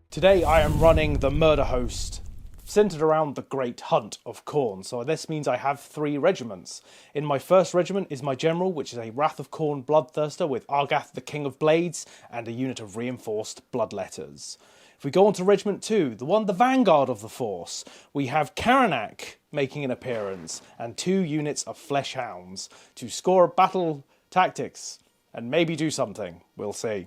Today I am running the Murder Host, centred around the Great Hunt of Khorne, so this means I have 3 regiments. In my first regiment is my general, which is a Wrath of Khorne Bloodthirster with Argath the King of Blades and a unit of reinforced Bloodletters. If we go on to Regiment 2, the vanguard of the force, we have Karanak making an appearance and 2 units of Flesh Hounds to score battle tactics and maybe do something, we'll see.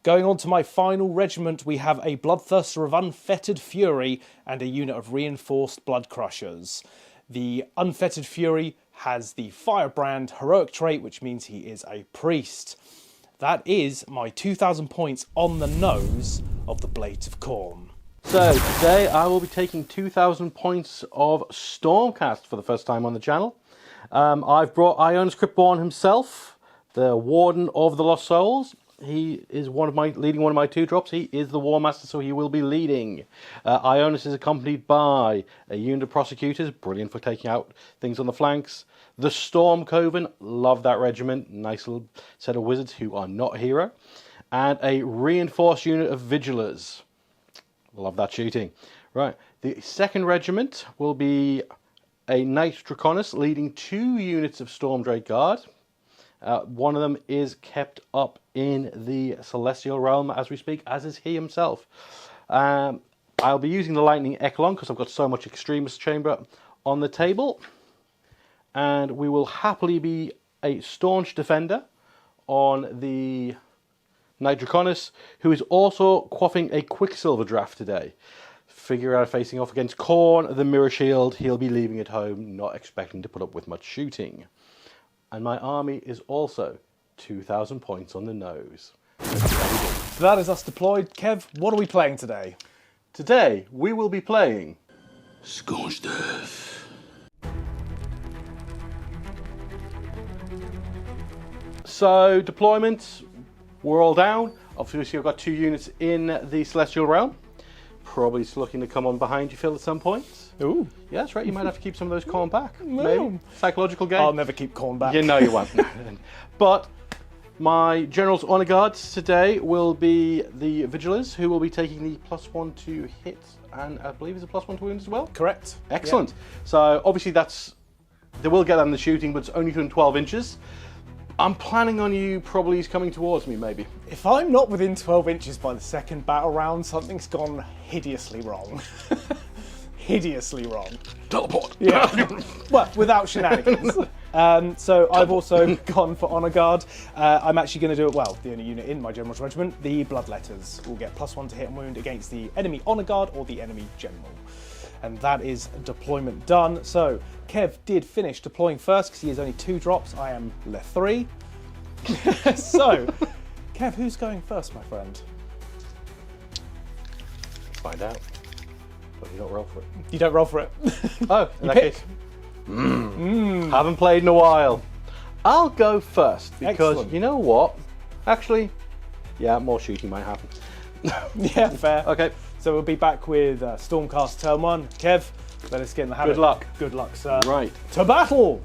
Going on to my final regiment, we have a Bloodthirster of Unfettered Fury and a unit of reinforced Blood Crushers. The Unfettered Fury has the Firebrand heroic trait, which means he is a priest. That is my 2,000 points on the nose of the Blades of Khorne. So today I will be taking 2,000 points of Stormcast for the first time on the channel. I've brought Ionis Cryptborn himself, the Warden of the Lost Souls. He is leading one of my 2 drops. He is the War Master, so he will be leading. Ionis is accompanied by a unit of Prosecutors, brilliant for taking out things on the flanks. The Storm Coven, love that regiment. Nice little set of wizards who are not a hero. And a reinforced unit of Vigilers. Love that shooting. Right, the second regiment will be a Knight Draconis leading 2 units of Storm Drake Guard. One of them is kept up in the Celestial Realm as we speak, as is he himself. I'll be using the Lightning Echelon because I've got so much Extremist Chamber on the table. And we will happily be a staunch defender on the Knight Draconis, who is also quaffing a Quicksilver draft today. Figure out facing off against Khorne, the Mirror Shield. He'll be leaving at home, not expecting to put up with much shooting. And my army is also 2,000 points on the nose. So that is us deployed. Kev, what are we playing today? Today, we will be playing Scorched Earth. So, deployment, we're all down. Obviously, I've got 2 units in the Celestial Realm. Probably looking to come on behind you, Phil, at some point. Ooh. Yeah, that's right. You might have to keep some of those Khorne back. No. Maybe. Psychological game. I'll never keep Khorne back. You know you won't. But my General's Honor Guards today will be the Vigilers, who will be taking the +1 to hit, and I believe it's a +1 to wound as well. Correct. Excellent. Yeah. So obviously they will get on the shooting, but it's only within 12 inches. I'm planning on you probably coming towards me, maybe. If I'm not within 12 inches by the second battle round, something's gone hideously wrong. Hideously wrong. Teleport. Yeah. Well, without shenanigans. So I've also gone for Honor Guard. I'm actually going to do it well. The only unit in my General's Regiment, the Bloodletters, will get +1 to hit and wound against the enemy Honor Guard or the enemy General. And that is deployment done. So Kev did finish deploying first because he has only 2 drops. I am left 3. So, Kev, who's going first, my friend? Find out. But you don't roll for it. You don't roll for it. Oh, in you that pick. case. Haven't played in a while. I'll go first because Excellent. you know what? Actually, yeah, more shooting might happen. Yeah, fair. Okay. So we'll be back with Stormcast Turn 1. Kev, let us get in the habit. Good luck. Good luck, sir. Right. To battle!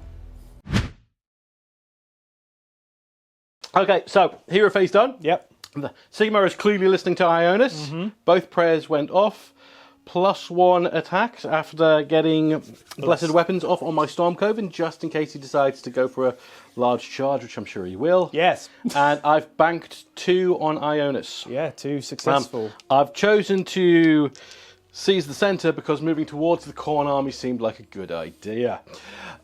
Okay, so hero phase done. Yep. The Sigmar is clearly listening to Ionis. Both prayers went off. +1 attacks after getting Blessed Weapons off on my Storm Coven, just in case he decides to go for a large charge, which I'm sure he will. Yes. And I've banked 2 on Ionis. Yeah, 2 successful. I've chosen to seize the centre because moving towards the Khorne army seemed like a good idea.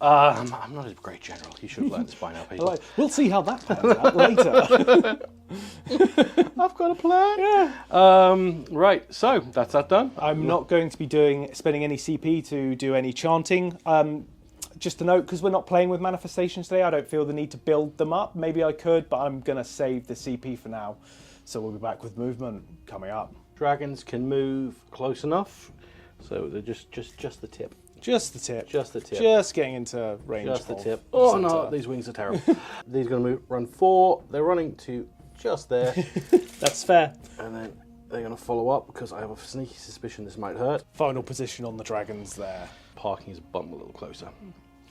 I'm not a great general. You should have learned this by now, people. We'll see how that pans out later. I've got a plan. Yeah. Right, so that's that done. I'm not going to be spending any CP to do any chanting. Just to note, because we're not playing with manifestations today, I don't feel the need to build them up. Maybe I could, but I'm going to save the CP for now. So we'll be back with movement coming up. Dragons can move close enough, so they're just the tip. Just the tip. Just the tip. Just getting into range. Just the of tip. Oh center. no, these wings are terrible. These are going to run 4. They're running to just there. That's fair. And then they're going to follow up because I have a sneaky suspicion this might hurt. Final position on the dragons there. Parking his bum a little closer.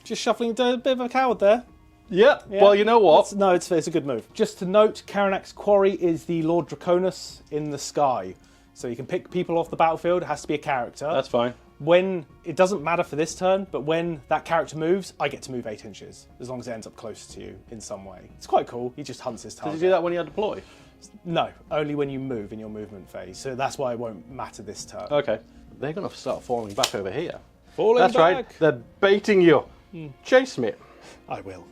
Just shuffling a bit of a coward there. Yeah. Well, you know what? It's a good move. Just to note, Karanak's Quarry is the Lord Draconis in the sky. So you can pick people off the battlefield. It has to be a character. That's fine. When it doesn't matter for this turn, but when that character moves, I get to move 8 inches, as long as it ends up closer to you in some way. It's quite cool. He just hunts his target. Did you do that when you had deploy? No, only when you move in your movement phase. So that's why it won't matter this turn. Okay. They're going to start falling back over here. That's right. They're baiting you. Chase me. I will.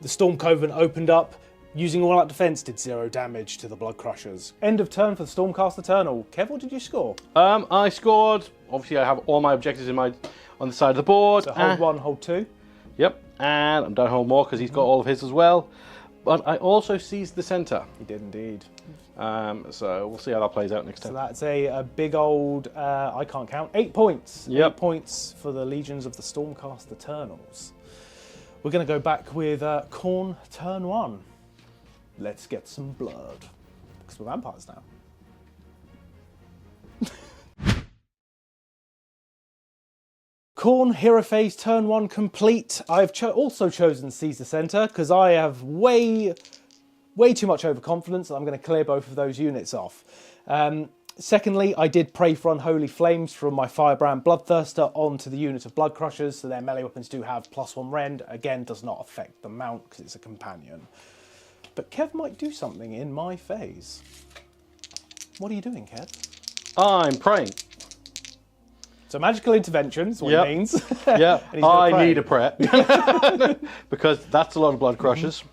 The Storm Coven opened up. Using all out defense did 0 damage to the Blood Crushers. End of turn for the Stormcast Eternal. Kev, what did you score? I scored. Obviously, I have all my objectives on the side of the board. So hold 1, hold 2. Yep, and I'm don't hold more because he's got all of his as well. But I also seized the centre. He did indeed. So we'll see how that plays out next So time. that's a big old, I can't count, 8 points. Yep. 8 points for the Legions of the Stormcast Eternals. We're going to go back with Khorne turn 1. Let's get some blood. Because we're vampires now. Khorne Hero Phase turn 1 complete. I've also chosen Seize the Centre because I have way too much overconfidence and I'm going to clear both of those units off. Secondly, I did pray for Unholy Flames from my Firebrand Bloodthirster onto the unit of Blood Crushers, so their melee weapons do have +1 rend. Again, does not affect the mount because it's a companion. But Kev might do something in my phase. What are you doing, Kev? I'm praying. So magical intervention is what it means. Yeah, I need a prayer. because that's a lot of Blood Crushers.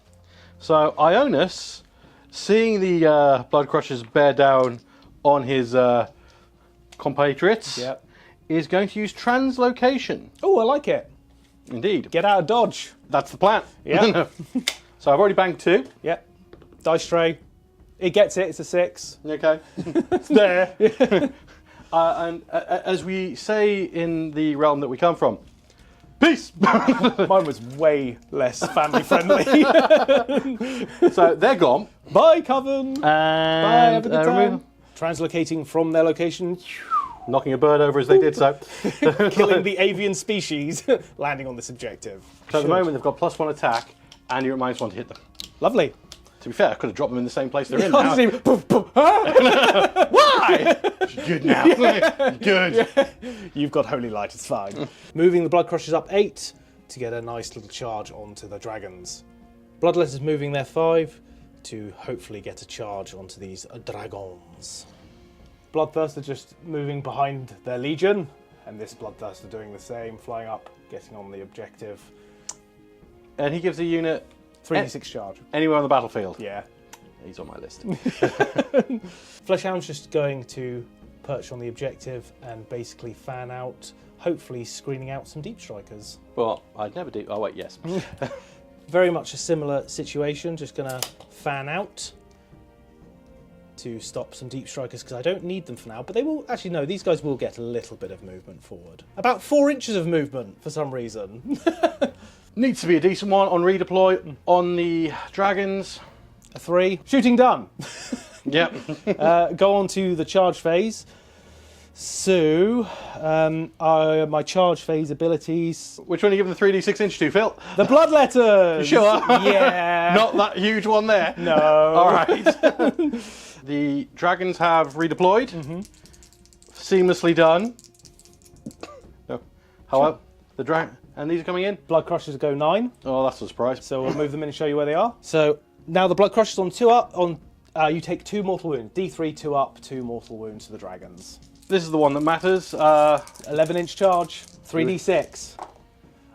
So Ionis, seeing the Blood Crushers bear down on his compatriots, is going to use Translocation. Oh, I like it. Indeed. Get out of dodge. That's the plan. Yeah. So I've already banked 2. Yeah. Dice tray. It gets it. It's a 6. Okay. It's there. And as we say in the realm that we come from, peace! Mine was way less family friendly. So they're gone. Bye, Coven. And Bye, have a good time. Translocating from their location. Knocking a bird over as they did so. Killing the avian species. Landing on this objective. So at the moment they've got +1 attack and you're at -1 to hit them. Lovely. To be fair, I could have dropped them in the same place they're in now. Why? Good now. Good. You've got Holy Light, it's fine. Moving the Blood Crushers up 8 to get a nice little charge onto the dragons. Bloodletters moving their 5 to hopefully get a charge onto these dragons. Bloodthirster just moving behind their legion, and this Bloodthirster doing the same, flying up, getting on the objective. And he gives a unit 3d6 charge. anywhere on the battlefield. Yeah. He's on my list. Fleshhound's just going to perch on the objective and basically fan out, hopefully screening out some deep strikers. Well, I'd never do. Oh, wait, yes. Very much a similar situation, just going to fan out to stop some deep strikers because I don't need them for now, but they will, actually no, these guys will get a little bit of movement forward. About 4 inches of movement for some reason. Needs to be a decent one on redeploy on the dragons. A 3. Shooting done. Yep. Go on to the charge phase. So, my charge phase abilities. Which one are you giving the 3d6 inch to, Phil? The Bloodletters! Sure. Yeah. Not that huge one there. No. All right. The dragons have redeployed. Seamlessly done. No. However, and these are coming in. Blood Crushers go 9. Oh, that's a surprise. So we'll move them in and show you where they are. So now the Blood Crushers on 2 up. You take 2 mortal wounds. D3 2 up, 2 mortal wounds to the dragons. This is the one that matters. 11-inch charge, 3d6.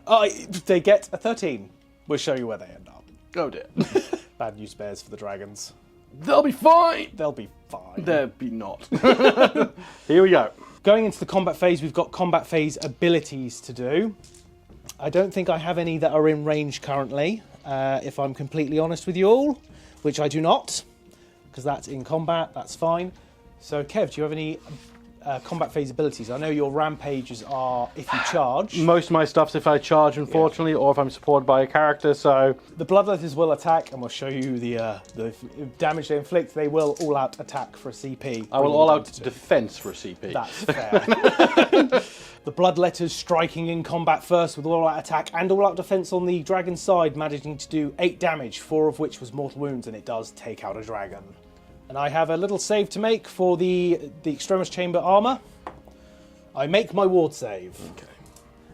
Oh, they get a 13. We'll show you where they end up. Oh dear. Bad news bears for the dragons. They'll be fine. They'll be fine. They'll be not. Here we go. Going into the combat phase, we've got combat phase abilities to do. I don't think I have any that are in range currently, if I'm completely honest with you all, which I do not, because that's in combat, that's fine. So Kev, do you have any combat phase abilities. I know your rampages are if you charge. Most of my stuff's if I charge, unfortunately, or if I'm supported by a character, so... The Bloodletters will attack, and we'll show you the damage they inflict. They will all-out attack for a CP. I will all-out defense for a CP. That's fair. The Bloodletters striking in combat first with all-out attack and all-out defense on the dragon's side, managing to do 8 damage, 4 of which was mortal wounds, and it does take out a dragon. And I have a little save to make for the Extremis Chamber armor. I make my ward save. Okay.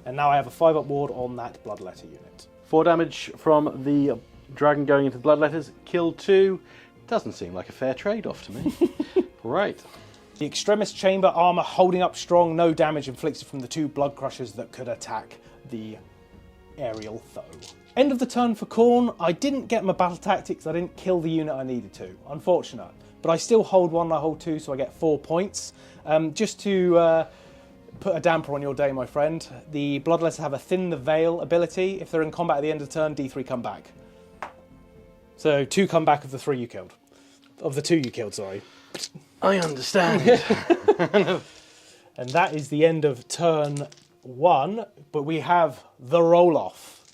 And now I have a 5-up ward on that Bloodletter unit. 4 damage from the dragon going into the Bloodletters. Kill 2. Doesn't seem like a fair trade-off to me. Right. The Extremis Chamber armor holding up strong, no damage inflicted from the 2 Blood Crushers that could attack the aerial foe. End of the turn for Khorne. I didn't get my battle tactics. I didn't kill the unit I needed to. Unfortunate. But I still hold 1 and I hold 2, so I get 4 points. Just to put a damper on your day, my friend, the Bloodletters have a Thin the Veil ability. If they're in combat at the end of the turn, D3 come back. So 2 come back of the 3 you killed. Of the 2 you killed, sorry. I understand. And that is the end of turn 1, but we have the roll-off.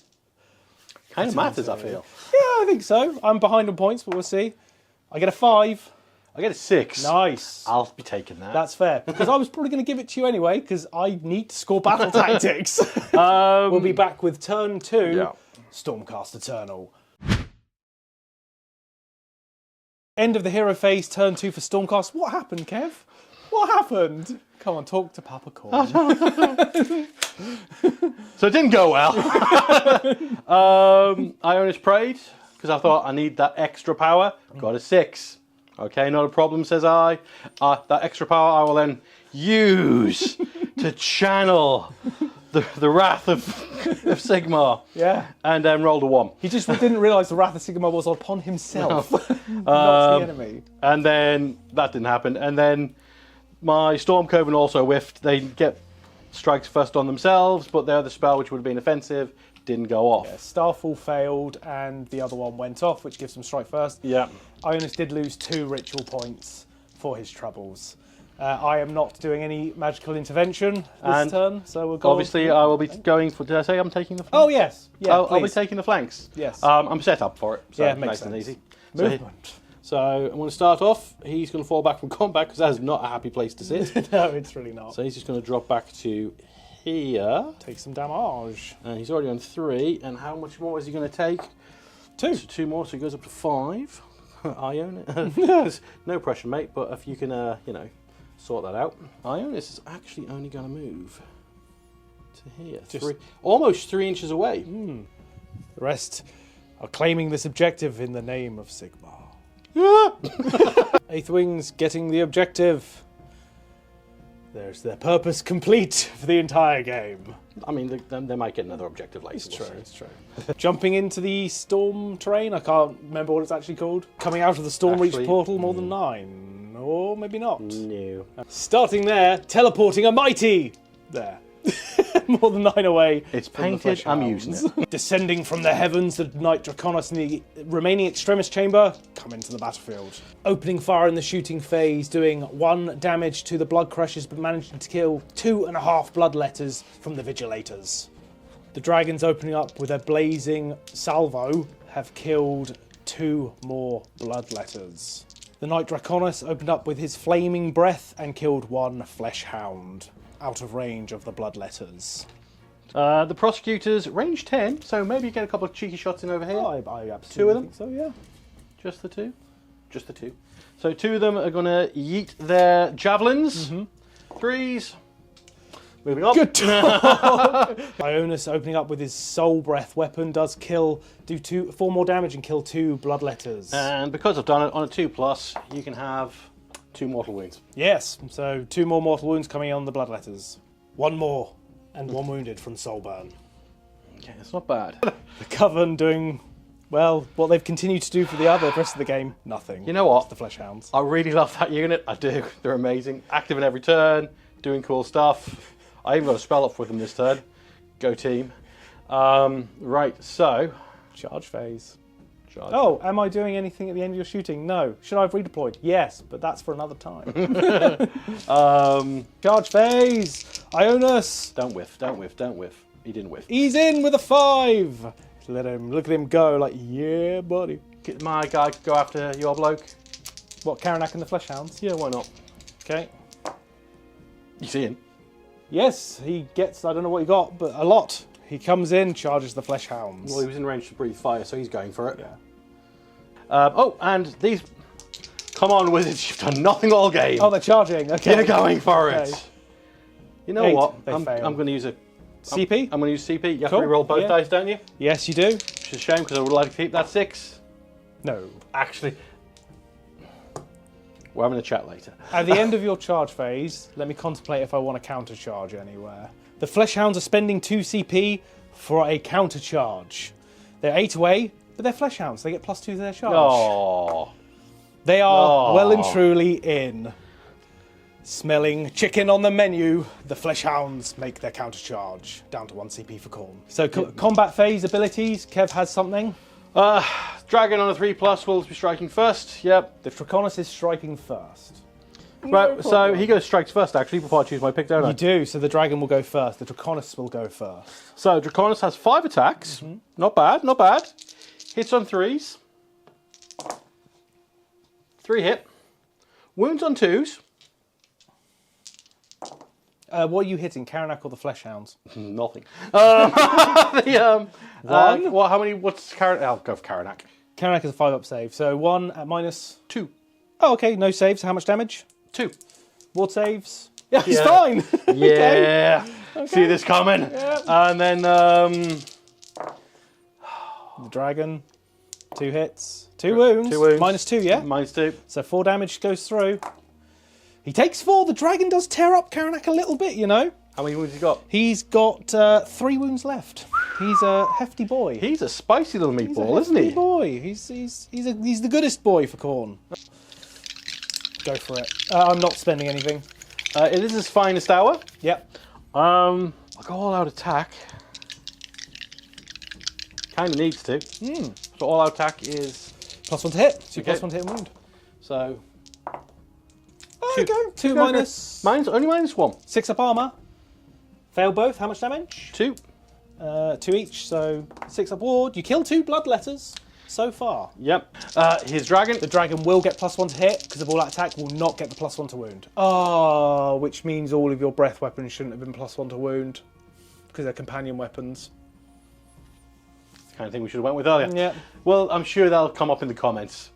Kind of matters, I feel. Yeah, I think so. I'm behind on points, but we'll see. I get a 5. I get a 6. Nice. I'll be taking that. That's fair, because I was probably going to give it to you anyway, because I need to score battle tactics. We'll be back with turn 2, Stormcast Eternal. End of the hero phase, turn 2 for Stormcast. What happened, Kev? What happened? Come on, talk to Papa Khorne. So it didn't go well. Ionis prayed, because I thought I need that extra power. Got a 6. Okay, not a problem, says I. That extra power I will then use to channel the wrath of Sigmar. Yeah. And then rolled a 1. He just didn't realise the wrath of Sigmar was upon himself, not the enemy. And then that didn't happen. And then my Storm Coven also whiffed. They get strikes first on themselves, but their other spell, which would have been offensive, didn't go off. Yeah, Starfall failed, and the other one went off, which gives them strike first. Yeah. Ionis did lose 2 ritual points for his troubles. I am not doing any magical intervention this turn, so we'll go. Obviously, I will be going for. Did I say I'm taking the flanks? Oh yes, yeah. I'll be taking the flanks. Yes. I'm set up for it. So yeah, makes nice sense. and easy. Movement. So I'm going to start off. He's going to fall back from combat because that is not a happy place to sit. No, it's really not. So he's just going to drop back to here. Take some damage. And he's already on 3. And how much more is he going to take? 2. 2 more, so he goes up to 5. I own it. No pressure, mate. But if you can, you know, sort that out. Ionis is actually only going to move to here. Almost 3 inches away. The rest are claiming this objective in the name of Sigmar. Eighth Wings getting the objective. There's their purpose complete for the entire game. I mean, they might get another objective later. It's true. Jumping into the storm terrain, I can't remember what it's actually called. Coming out of the Storm Reach portal, more than 9. Or maybe not. No. Starting there, teleporting a mighty. There. More than 9 away. It's painted, I'm using it. Descending from the heavens, the Knight Draconis and the remaining Extremis Chamber come into the battlefield. Opening fire in the shooting phase, doing 1 damage to the Blood Crushers, but managing to kill 2.5 Bloodletters from the Vigilators. The Dragons opening up with a blazing salvo have killed 2 more Bloodletters. The Knight Draconis opened up with his flaming breath and killed 1 Flesh Hound, out of range of the Bloodletters. The Prosecutors, range 10, so maybe you get a couple of cheeky shots in over here. I absolutely 2 of them? think so, yeah. Just the 2? Just the 2. So 2 of them are going to yeet their javelins. 3s. Moving on. Good job. Ionis opening up with his Soul Breath weapon does do 4 more damage and kill 2 Bloodletters. And because I've done it on a 2+, you can have 2 mortal wounds. Yes, so 2 more mortal wounds coming on the Bloodletters. 1 more, and 1 wounded from Soulburn. Okay, that's not bad. The Coven doing, well, what they've continued to do for the rest of the game, nothing. You know what? It's the Flesh Hounds. I really love that unit. I do. They're amazing. Active in every turn, doing cool stuff. I even got a spell up with them this turn. Go team. Right, so... Charge phase. charge. Oh, am I doing anything at the end of your shooting? No. Should I have redeployed? Yes, but that's for another time. Charge phase! Ionis! Don't whiff, don't whiff, don't whiff. He didn't whiff. He's in with a 5! Look at him go, like, yeah, buddy. My guy could go after your bloke. What, Karanak and the Fleshhounds? Yeah, why not? Okay. You see him? Yes, he gets, I don't know what he got, but a lot. He comes in, charges the Fleshhounds. Well, he was in range to breathe fire, so he's going for it. Yeah. Oh, and these... Come on, wizards, you've done nothing all game. Oh, they're charging, okay. They're going for it. Okay. You know 8, what? they I'm fail. going to use a... CP? I'm going to use CP. You have Cool, to reroll both yeah. dice, don't you? Yes, you do. Which is a shame, because I would like to keep that 6. No. Actually... We're having a chat later. At the end of your charge phase, let me contemplate if I want to counter charge anywhere. The Fleshhounds are spending 2 CP for a counter charge. They're 8 away, but they're Fleshhounds. They get +2 to their charge. Oh. They are well and Oh. truly in. Smelling chicken on the menu, the Fleshhounds make their counter charge. Down to 1 CP for Khorne. So combat phase abilities, Kev has something. Dragon on a 3+ will be striking first. Yep. The Draconis is striking first. Right, so he goes strikes first, actually, before I choose my pick, don't I? You do, so the dragon will go first. The Draconis will go first. So Draconis has 5 attacks. Not bad, not bad. Hits on 3s. 3 hit. Wounds on 2s. What are you hitting, Karanak or the Fleshhounds? Nothing. One? Well, how many? What's Karanak? I'll go for Karanak. Karanak is a 5-up save, so 1 at minus... 2. Oh, okay, no saves. How much damage? 2. Ward saves? Yeah, he's Yeah. fine. Yeah. See this coming. Yep. And then The dragon, 2 hits, 2 wounds. 2 wounds. -2, yeah? -2. So 4 damage goes through. He takes 4. The dragon does tear up Karanak a little bit, you know. How many wounds he got? He's got 3 wounds left. He's a hefty boy. He's a spicy little He's meatball, a isn't hefty he? boy. He's the goodest boy for Khorne. Go for it. I'm not spending anything. It is his finest hour. Yep. I'll go all out attack. Kind of needs to. So all out attack is +1 to hit. So Okay. +1 to hit and wound. so Oh, there you go. 2 Go, go. minus. only -1. 6 up armor. Fail both. How much damage? 2. 2 each. So 6 up ward. You kill 2 bloodletters so far. Yep. His dragon. The dragon will get +1 to hit because of all that attack. Will not get the +1 to wound. Oh, which means all of your breath weapons shouldn't have been +1 to wound because they're companion weapons. Kind of thing we should have went with earlier. Yeah. Well, I'm sure that'll come up in the comments.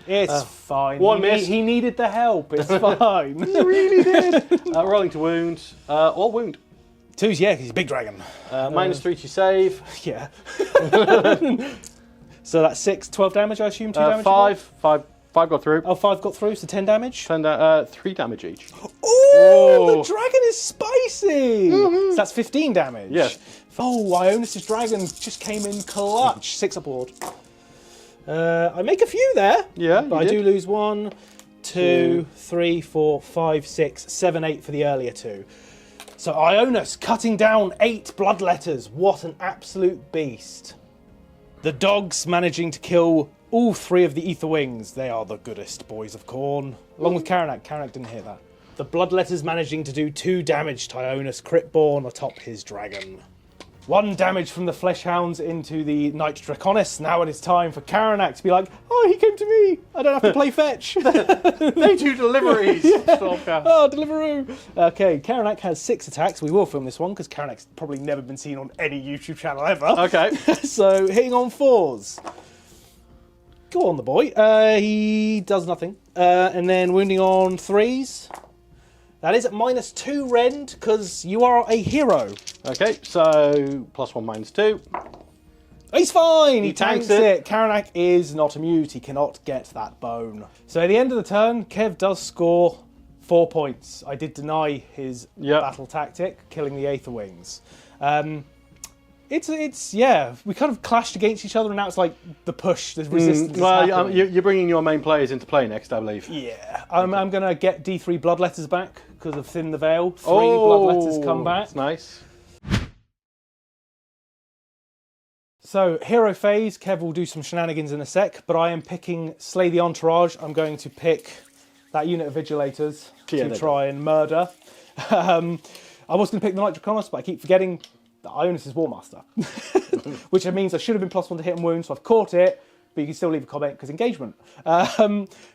It's fine. one miss. He needed the help. It's fine. He really did. Rolling to wound. All wound. 2's, yeah, 'cause he's a big dragon. -3 to save. Yeah. So that's 6, 12 damage, I assume. 2 damage. 5 got through. Oh, 5 got through, so 10 damage. 3 damage each. Oh, the dragon is spicy. So that's 15 damage. Yes. Oh, Ionis' dragon just came in clutch. 6 up ward. I make a few there. Yeah, But you I did. do lose 1, 2, 3, 4, 5, 6, 7, 8 for the earlier 2. So Ionis cutting down 8 bloodletters. What an absolute beast. The dogs managing to kill all 3 of the Ether Wings. They are the goodest boys of Khorne. Along with Karanak. Karanak didn't hear that. The bloodletters managing to do 2 damage to Ionis Critborn atop his dragon. 1 damage from the Fleshhounds into the Knight Draconis. Now it is time for Karanak to be like, oh, he came to me. I don't have to play fetch. They do deliveries. Stormcast. Oh, Deliveroo! Okay, Karanak has 6 attacks. We will film this one because Karanak's probably never been seen on any YouTube channel ever. Okay. So, hitting on 4s. Go on, the boy. He does nothing. And then wounding on 3s. That is at -2 rend because you are a hero. Okay, so +1 -2. He's fine. He tanks tanks it. Karanak is not amused. He cannot get that bone. So at the end of the turn, Kev does score 4 points. I did deny his Yep. battle tactic, killing the Aether Wings. It's yeah. We kind of clashed against each other, and now it's like the push, the resistance. is Well, happening. you're bringing your main players into play next, I believe. Yeah, I'm gonna get D3 bloodletters back because of Thin the Veil. 3 Oh, bloodletters come back. That's nice. So, hero phase, Kev will do some shenanigans in a sec, but I am picking Slay the Entourage. I'm going to pick that unit of Vigilators to try and murder. I was going to pick the Knight Draconis, but I keep forgetting that Ionis is Warmaster. Which means I should have been +1 to hit and wound, so I've caught it, but you can still leave a comment because engagement.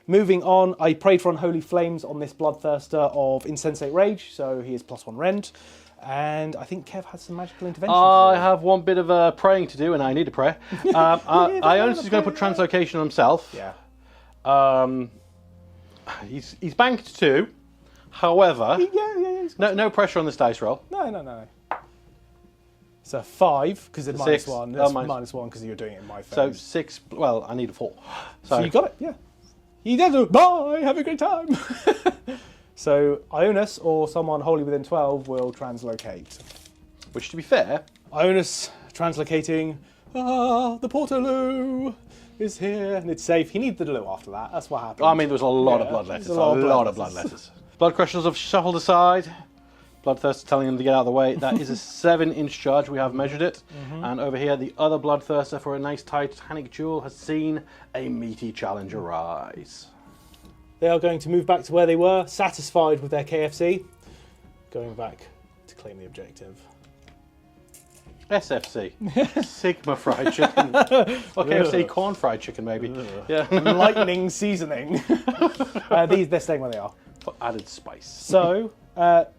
Moving on, I prayed for Unholy Flames on this Bloodthirster of Insensate Rage, so he is +1 rend. And I think Kev has some magical intervention. I have one bit of praying to do, and I need a prayer. Ionis is going to put Translocation on himself. Yeah. He's banked 2. However, he's no pressure on this dice roll. No. So 5 because it's -1. That's -1 because you're doing it in my phase. So 6. Well, I need a 4. So you got it. Yeah. You did it. Bye. Have a great time. So Ionis or someone wholly within 12 will translocate. Which, to be fair, Ionis translocating. The Portaloo is here and it's safe. He needed the Loo after that. That's what happened. I mean, there was a lot of bloodletters. A lot of bloodletters. Blood Crushers have shuffled aside. Bloodthirster telling him to get out of the way. That is a 7-inch charge. We have measured it. And over here, the other Bloodthirster for a nice Titanic duel has seen a meaty challenge arise. They are going to move back to where they were, satisfied with their KFC. Going back to claim the objective. SFC. Sigma fried chicken. Or KFC corn fried chicken, maybe. Yeah. Lightning seasoning. They're staying where they are. For added spice. So,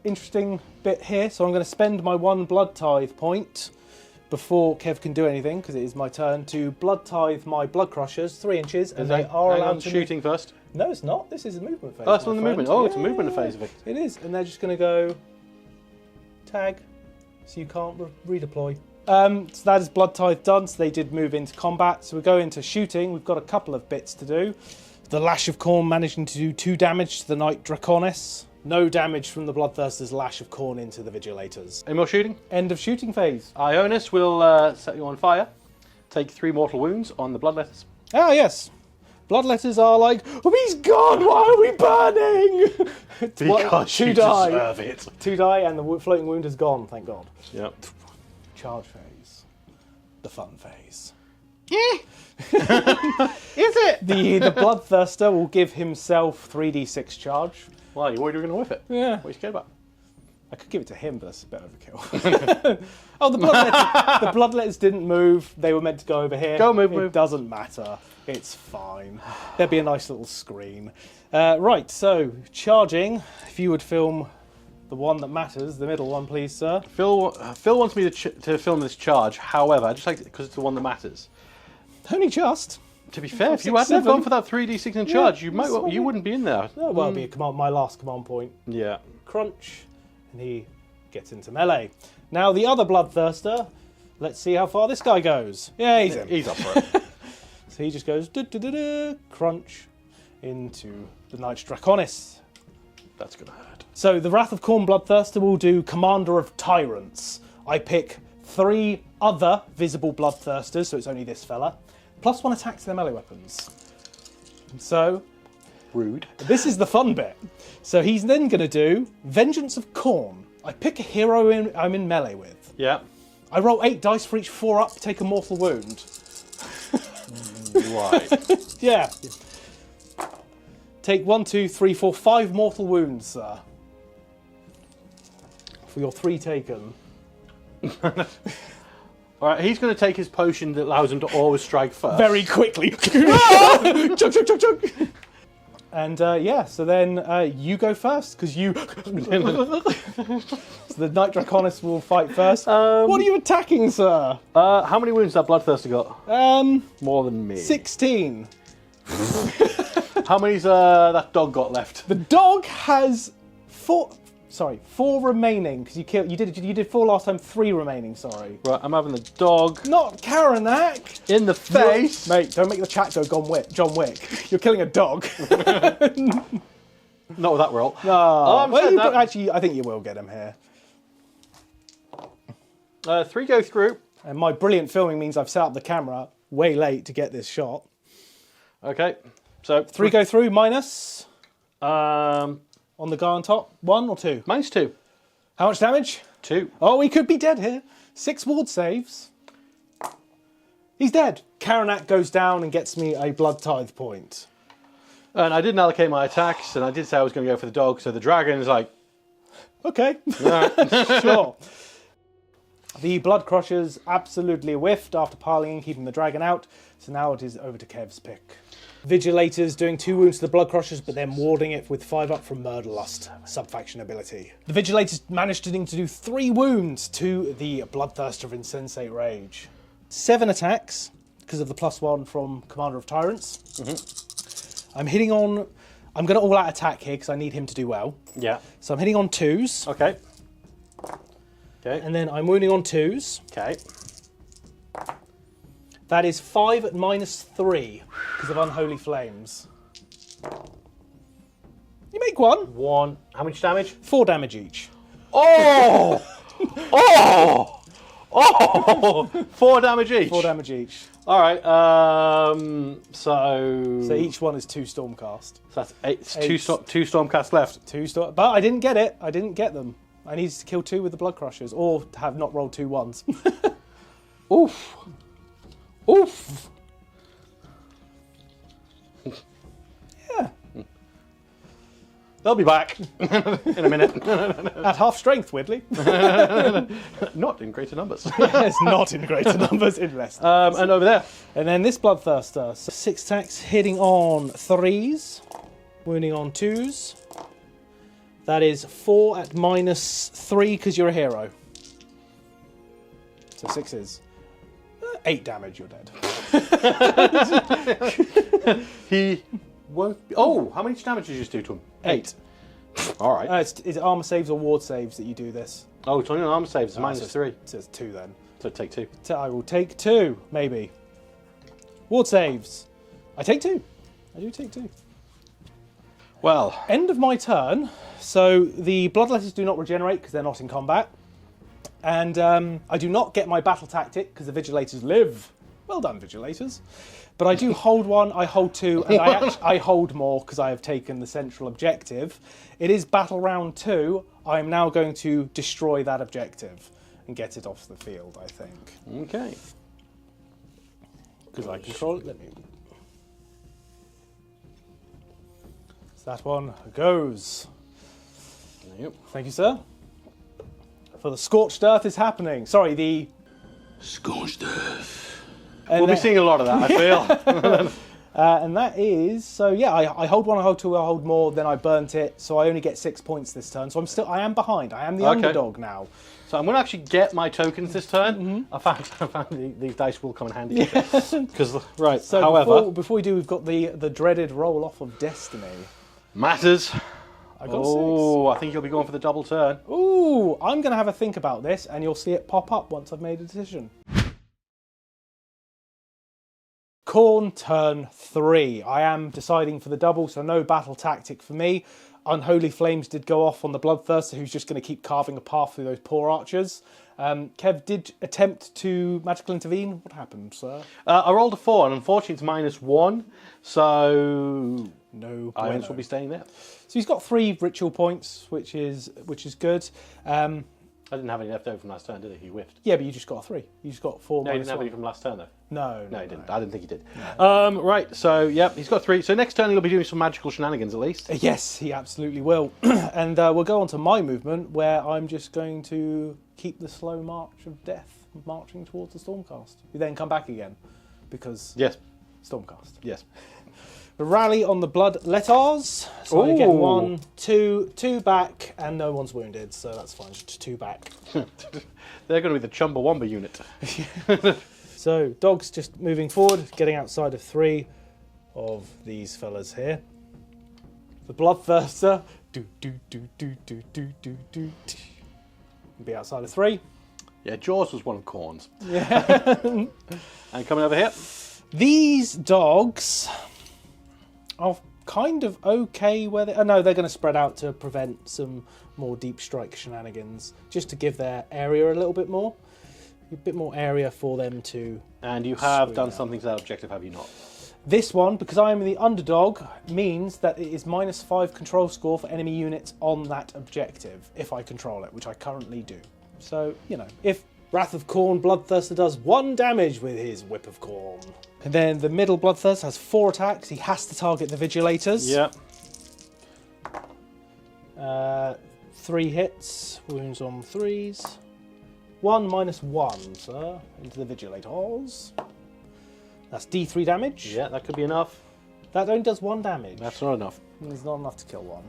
interesting bit here. So I'm going to spend my 1 Blood Tithe point before Kev can do anything, because it is my turn, to Blood Tithe my Blood Crushers, 3 inches, and they are allowed to... shooting first? No, it's not. This is a movement phase. Oh, it's on the movement. Oh, it's a movement phase of it. It is, and they're just going to go tag, so you can't redeploy. So that is Blood Tithe done, so they did move into combat. So we go into shooting. We've got a couple of bits to do. The Lash of Khorne managing to do 2 damage to the Knight Draconis. No damage from the Bloodthirster's Lash of Khorne into the Vigilators. Any more shooting? End of shooting phase. Ionis will set you on fire. Take 3 mortal wounds on the Bloodletters. Ah, yes. Bloodletters are like, oh, he's gone, why are we burning? Because you deserve it. 2 die and the floating wound is gone, thank God. Yep. Charge phase. The fun phase. Is it? The Bloodthirster will give himself 3d6 charge. Well, you worried you were going to whiff it? Yeah. What are you scared about? I could give it to him, but that's a bit overkill. Oh, the Bloodletters didn't move. They were meant to go over here. Move. It doesn't matter. It's fine. There'd be a nice little screen. Right, so charging. If you would film the one that matters, the middle one, please, sir. Phil wants me to film this charge. However, I just like it because it's the one that matters. Only just. To be fair, if you hadn't gone for that 3d6 in charge, you wouldn't be in there. Oh, well, it'd be my last command point. Yeah. Crunch, and he gets into melee. Now the other Bloodthirster. Let's see how far this guy goes. Yeah, he's in. He's up for it. So he just goes crunch into the Knight Draconis. That's gonna hurt. So the Wrath of Khorne Bloodthirster will do Commander of Tyrants. I pick 3 other visible Bloodthirsters, so it's only this fella. +1 attack to their melee weapons. So, rude. This is the fun bit. So he's then going to do Vengeance of Khorne. I pick a hero I'm in melee with. Yeah. I roll 8 dice for each 4 up, take a mortal wound. Right. Yeah. Take 1, 2, 3, 4, 5 mortal wounds, sir. For your 3 taken. Alright, he's going to take his potion that allows him to always strike first. Very quickly. Chug, chug, chug, chug. And yeah, so then you go first, because you... So the Knight Draconis will fight first. What are you attacking, sir? How many wounds that Bloodthirster got? More than me. 16. How many's that dog got left? The dog has 4 remaining, because you did 4 last time, 3 remaining, sorry. Right, I'm having the dog. Not Karanak! In the face! Mate, don't make the chat go John Wick. You're killing a dog. Not with that roll. No. Well, actually, I think you will get him here. 3 go through. And my brilliant filming means I've set up the camera way late to get this shot. Okay, so... 3 go through, minus... On the guy on top, 1 or 2? Mine's 2. How much damage? 2. Oh, he could be dead here. 6 ward saves. He's dead. Karanak goes down and gets me a blood tithe point. And I didn't allocate my attacks, and I did say I was going to go for the dog, so the dragon is like... Okay, Right. sure. The blood crushers absolutely whiffed after piling in, keeping the dragon out. So now it is over to Kev's pick. Vigilators doing 2 wounds to the blood crushers, but then warding it with 5 up from Murderlust, subfaction ability. The Vigilators managed to do 3 wounds to the Bloodthirster of Insensate Rage. 7 attacks, because of the +1 from Commander of Tyrants. Mm-hmm. I'm hitting on... I'm going to all-out attack here, because I need him to do well. Yeah. So I'm hitting on 2s. Okay. Okay. And then I'm wounding on 2s. Okay. That is 5 at -3 because of Unholy Flames. You make 1. 1. How much damage? 4 damage each. Oh! Oh! Oh! 4 damage each. 4 damage each. All right. So each one is 2 Stormcast. So that's 8. Two Stormcast left. 2 Storm. But I didn't get it. I didn't get them. I needed to kill 2 with the Blood Crushers, or have not rolled 2 1s. Oof. Oof. Yeah. They'll be back in a minute. At half strength, weirdly. Not in greater numbers. It's not in greater numbers, in less. And over there. And then this Bloodthirster. So 6 attacks, hitting on 3s, wounding on 2s. That is 4 at -3 because you're a hero. So 6s. 8 damage, you're dead. He won't be... Oh, how much damage did you just do to him? 8. All right. Is it armor saves or ward saves that you do this? Oh, it's only an armor save. It's -3. So it's 2 then. So take 2. So I will take 2, maybe. Ward saves. I take 2. I do take 2. Well, End of my turn. So the Bloodletters do not regenerate because they're not in combat. And I do not get my battle tactic because the Vigilators live. Well done, Vigilators. But I do hold 1, I hold 2, and I hold more because I have taken the central objective. It is battle round 2. I am now going to destroy that objective and get it off the field, I think. okay. Because I control it. Let me... So that one goes. Yep. Thank you, sir. For the Scorched Earth is happening. Sorry, the... Scorched Earth. And We'll be seeing a lot of that, I feel. and that is... So, yeah, I hold 1, I hold 2, I hold more, then I burnt it. So I only get 6 points this turn. So I am behind. I am the underdog now. So I'm going to actually get my tokens this turn. Mm-hmm. I found these dice will come in handy. Because right, So however... before we do, we've got the dreaded roll-off of Destiny. Matters. I got 6. I think you'll be going for the double turn. Ooh, I'm going to have a think about this, and you'll see it pop up once I've made a decision. Khorne, turn 3. I am deciding for the double, so no battle tactic for me. Unholy Flames did go off on the Bloodthirster, who's just going to keep carving a path through those poor archers. Kev did attempt to magical intervene. What happened, sir? I rolled a 4, and unfortunately it's -1, so... No. Irons will be staying there. So he's got 3 ritual points, which is good. I didn't have any left over from last turn, did he? He whiffed. Yeah, but you just got a 3. You just got 4 No, he minus didn't have 1. any from last turn, though. No, he didn't. I didn't think he did. No. Right, so, yep, he's got 3. So next turn he'll be doing some magical shenanigans, at least. Yes, he absolutely will. And we'll go on to my movement, where I'm just going to keep the slow march of death, marching towards the Stormcast. You then come back again, because... Yes. Stormcast. Yes. Rally on the Bloodletters. So I get Ooh. 1, 2 back, and no one's wounded, so that's fine. Just 2 back. They're going to be the Chumbawamba unit. So dogs just moving forward, getting outside of 3 of these fellas here. The Bloodthirster, be outside of 3. Yeah, Jaws was one of Khorne's. Yeah. And coming over here. These dogs are kind of okay where they... Oh, no, they're going to spread out to prevent some more deep strike shenanigans, just to give their area a little bit more. A bit more area for them to... And you have swing done out. something to that objective, have you not? This one, because I am the underdog, means that it is -5 control score for enemy units on that objective, if I control it, which I currently do. So, you know, if Wrath of Khorne Bloodthirster does 1 damage with his Whip of Khorne. And then the middle Bloodthirster has 4 attacks. He has to target the Vigilators. Yep. 3 hits, wounds on 3s. 1 minus 1, sir, into the Vigilators. That's D3 damage. Yeah, that could be enough. That only does 1 damage. That's not enough. It's not enough to kill one.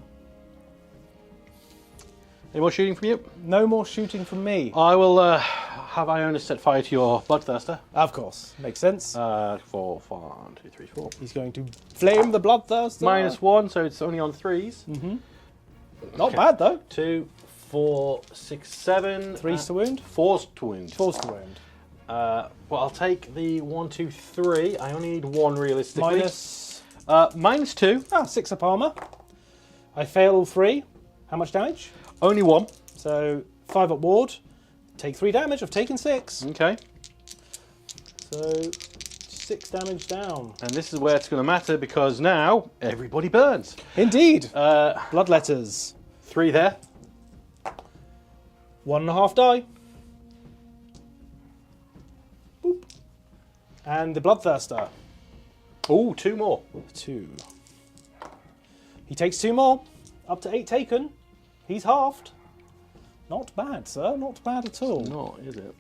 Any more shooting from you? No more shooting from me. I will have Iona set fire to your Bloodthirster. Of course, makes sense. 4, 1, 2, 3, 4. He's going to flame the Bloodthirster. -1, so it's only on 3s. Not bad though. 2, 4, 6, 7. 3s to wound. 4s to wound. 4s to wound. Well, I'll take the 1, 2, 3. I only need 1 realistically. -2. Ah, 6 up armor. I fail all 3. How much damage? Only 1. So 5 up ward. Take 3 damage. I've taken 6. Okay. So 6 damage down. And this is where it's going to matter because now everybody burns. Indeed. Bloodletters. 3 there. 1.5 die. Boop. And the Bloodthirster. Oh, 2 more. 2. He takes 2 more. Up to 8 taken. He's halved. Not bad, sir. Not bad at all. Not, is it?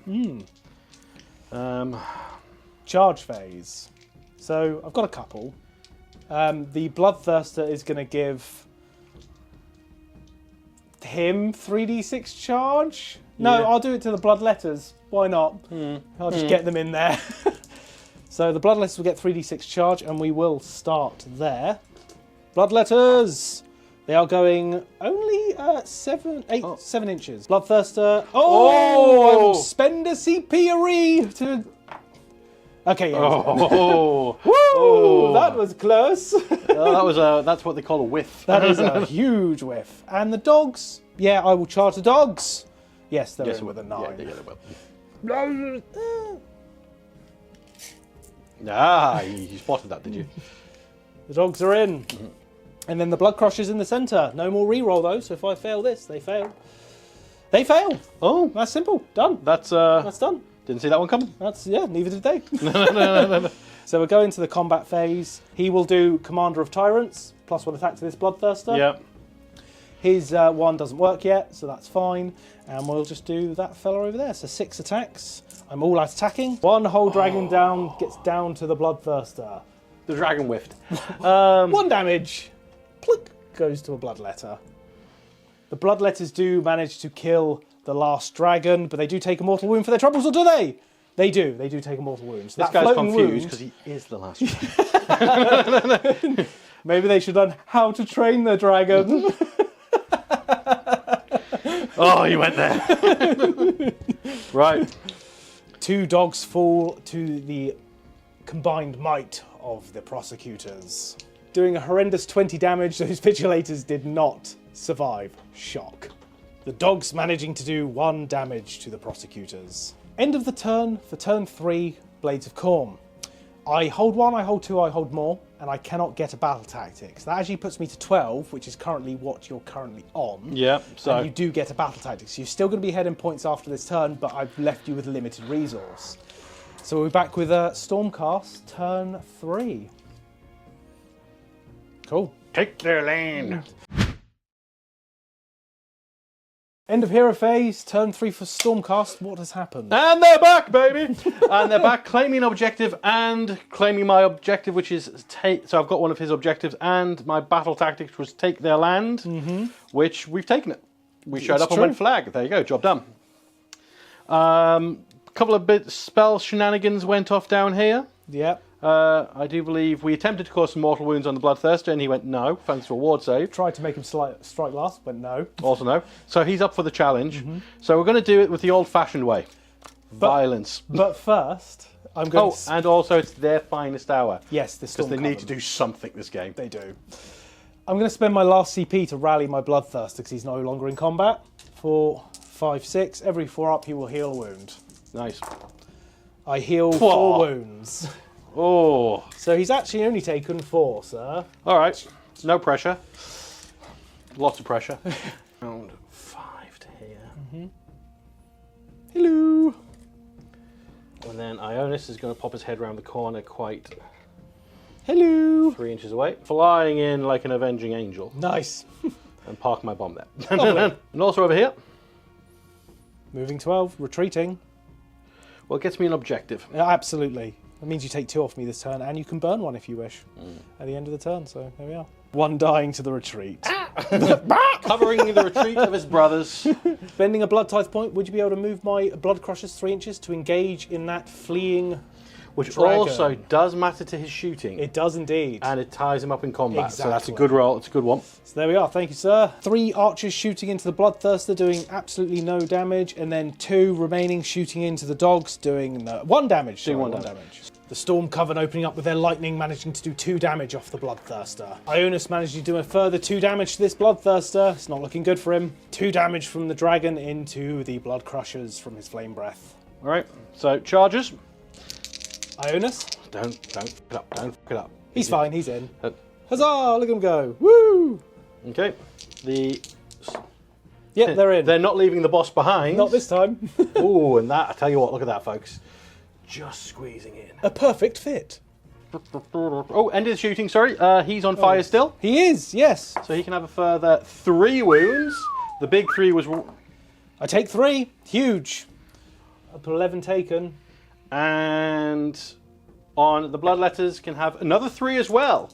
Charge phase. So I've got a couple. The Bloodthirster is going to give him 3d6 charge. No, Yeah. I'll do it to the Bloodletters. Why not? I'll just get them in there. So the Bloodletters will get 3d6 charge, and we will start there. Bloodletters! They are going only 7 inches. Bloodthirster. Oh! I will spend a CP to. Okay. Yeah, Oh, woo! That was close. that's what they call a whiff. That is a huge whiff. And the dogs. Yeah, I will charge the dogs. Yes, they're in with a 9. Yeah, they will. Ah, you spotted that, did you? The dogs are in. And then the blood crusher's in the centre. No more reroll though, so if I fail this, they fail. They fail. Oh, That's simple. Done. that's That's done. didn't see that one coming. That's, yeah, neither did they. No. So we're going to the combat phase. He will do Commander of Tyrants, +1 attack to this Bloodthirster. Yeah. His 1 doesn't work yet, so that's fine. And we'll just do that fella over there. So 6 attacks. I'm all out attacking. 1 whole dragon down gets down to the Bloodthirster. The dragon whiffed. 1 damage. Plunk, goes to a Bloodletter. The Bloodletters do manage to kill the last dragon, but they do take a mortal wound for their troubles, or do they? They do. They do take a mortal wound. So This guy's confused because he is the last dragon. Maybe they should learn how to train the dragon. Oh, you went there. Right. 2 dogs fall to the combined might of the prosecutors. Doing a horrendous 20 damage, those vigilators did not survive shock. The dogs managing to do 1 damage to the prosecutors. End of the turn for turn 3, Blades of Khorne. I hold 1, I hold 2, I hold more, and I cannot get a battle tactics. That actually puts me to 12, which is currently what you're currently on. Yeah, so And you do get a battle tactics. You're still going to be heading points after this turn, but I've left you with limited resource. So we're back with Stormcast turn 3. Cool. take their land. End of hero phase, turn 3 for Stormcast. What has happened? And they're back, baby! And they're back claiming objective and claiming my objective, which is take. So I've got one of his objectives, and my battle tactics was take their land, which we've taken it. We showed up and went flag. There you go, job done. Couple of spell shenanigans went off down here. Yep. I do believe we attempted to cause some mortal wounds on the Bloodthirster, and he went no, thanks to a ward save. Tried to make him strike last, but no. Also no. So he's up for the challenge. So we're going to do it with the old-fashioned way. Violence. But first, I'm going to... and also it's their finest hour. Yes, the Storm Because they need to do something this game. They do. I'm going to spend my last CP to rally my Bloodthirster because he's no longer in combat. 4, 5, 6. Every 4 up, he will heal a wound. Nice. I heal 4 wounds. Oh. So he's actually only taken 4, sir. All right. No pressure. Lots of pressure. Round 5 to here. Hello. And then Ionis is going to pop his head around the corner quite Hello. 3 inches away, flying in like an avenging angel, Nice. and park my bomb there. Lovely. And also over here, Moving 12, retreating. well, it gets me an objective. Yeah, absolutely. That means you take 2 off me this turn, and you can burn 1 if you wish at the end of the turn. So there we are. 1 dying to the retreat. Covering the retreat of his brothers. Spending a blood tithe point, would you be able to move my blood crushers 3 inches to engage in that fleeing Which dragon? also does matter to his shooting. It does indeed. And it ties him up in combat. So that's a Exactly. good roll. It's a good one. So there we are. Thank you, sir. 3 archers shooting into the Bloodthirster, doing absolutely no damage, and then 2 remaining shooting into the dogs, doing 1 damage. Doing Sorry, 1 damage. The Storm Coven opening up with their lightning, managing to do 2 damage off the Bloodthirster. Ionis managing to do a further 2 damage to this Bloodthirster. It's not looking good for him. 2 damage from the dragon into the Blood Crushers from his flame breath. All right. So charges. Ionis, Don't fuck it up. Don't fuck it up. he's fine. He's in. Uh, Huzzah! Look at him go. Woo! Okay. Yep, they're in. They're not leaving the boss behind. Not this time. Ooh, and that, I tell you what, look at that, folks. Just squeezing in. A perfect fit. Oh, ended shooting, sorry. He's on fire still, He is, yes. so he can have a further 3 wounds. The big 3 was... I take 3. Huge. Up to 11 taken. And on the bloodletters can have another 3 as well.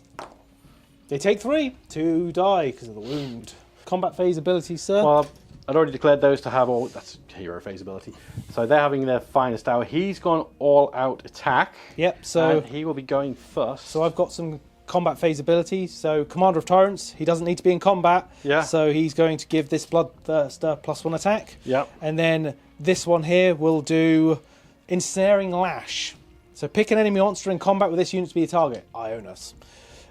They take 3. 2 die because of the wound. Combat phase ability, sir. Well, I'd already declared those to have all... That's hero phase ability. So they're having their finest hour. He's gone all-out attack. Yep, so And he will be going first. so I've got some combat phase ability. So Commander of Tyrants, he doesn't need to be in combat. Yeah. So he's going to give this Bloodthirster +1 attack. Yep. And then this one here will do Ensnaring Lash. So pick an enemy monster in combat with this unit to be a target. Ionis.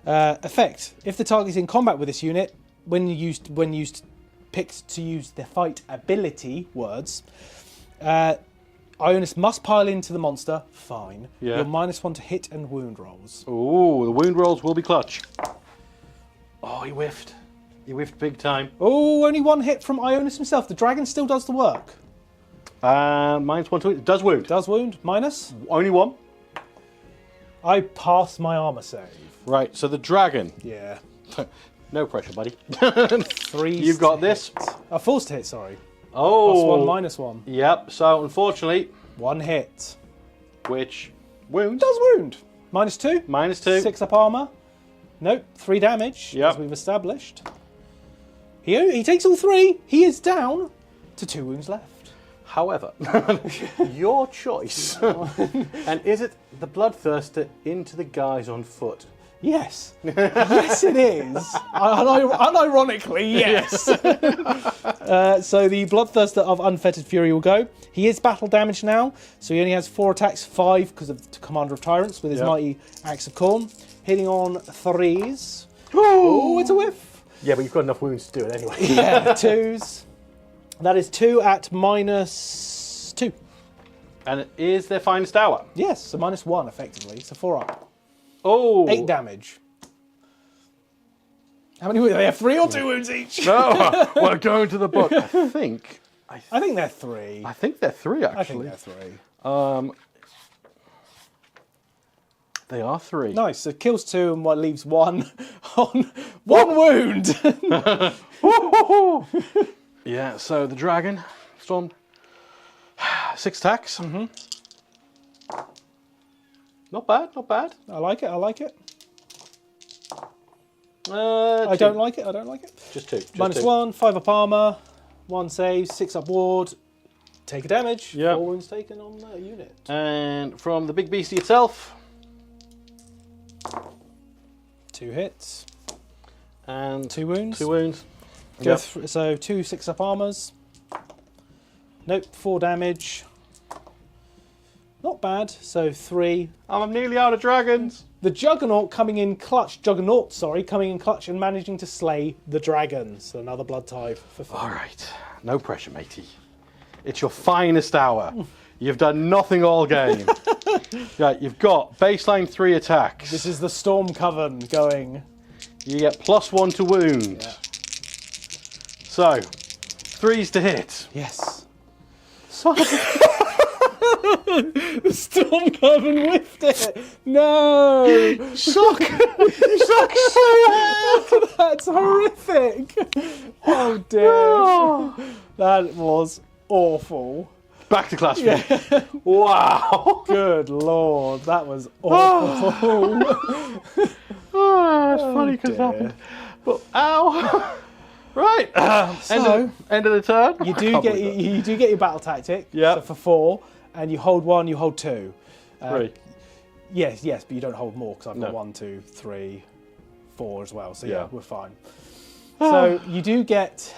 Effect. If the target is in combat with this unit, when used picked to use the fight ability words, Ionis must pile into the monster. Fine. Yeah. Your -1 to hit and wound rolls. Ooh, the wound rolls will be clutch. Oh, he whiffed. He whiffed big time. Oh, only 1 hit from Ionis himself. The dragon still does the work. -1 to it. Does wound. Does wound. Minus. Only 1. I pass my armor save. Right, so the dragon. Yeah. No pressure, buddy. 3. You've got this. A force to hit, sorry. Oh. +1, -1. Yep, so unfortunately, 1 hit. which wound? Does wound. -2. -2. 6 up armor. Nope. 3 damage. Yep. As we've established. He takes all 3. He is down to 2 wounds left. However, your choice. And is it the Bloodthirster into the guys on foot? Yes. Yes, it is. Unironically, yes. So the Bloodthirster of Unfettered Fury will go. He is battle damaged now, so he only has 4 attacks, 5 because of Commander of Tyrants with his Yep. mighty Axe of Khorne. Hitting on 3s. Oh, it's a whiff. Yeah, but you've got enough wounds to do it anyway. Yeah, 2s. That is 2 at -2. And it is their finest hour. Yes, so -1 effectively. So 4 up. Oh. 8 damage. How many wounds? They have 3 or 2 wounds each. No, we're going to the book. I think they're 3. I think they're 3 I think actually. they're 3. They are 3. Nice. So kills 2 and what leaves 1 on 1 wound. Yeah. So the dragon storm 6 attacks. Mm-hmm. Not bad. Not bad. I like it. I like it. I don't like it. I don't like it. Just 2. Just -1, 5 up armor, 1 save, 6 up ward. Take a damage. Yep. 4 wounds taken on the unit. And from the big beastie itself. 2 hits. And 2 wounds. 2 wounds. Go Yep. so 2 6 up armors. Nope. 4 damage. Not bad. So 3. I'm nearly out of dragons. The Juggernaut coming in clutch, coming in clutch and managing to slay the dragon. So another blood tithe for fun. All right. No pressure, matey. It's your finest hour. You've done nothing all game. Yeah, you've got baseline 3 attacks. This is the Storm Coven going. You get +1 to wound. Yeah. So, 3s to hit. Yes. So, The storm carbon whiffed it. No. Suck. You suck so hard. That's horrific. Oh dear. That was awful. Back to class. Yeah. Wow. Good lord, that was awful. It's funny because that happened. But ow. Right. End of the turn. You do get your battle tactic. Yeah. So for 4, and you hold 1, you hold 2. 3. Yes, but you don't hold more because I've got No. 1, 2, 3, 4 as well. So Yeah. yeah, we're fine. So you do get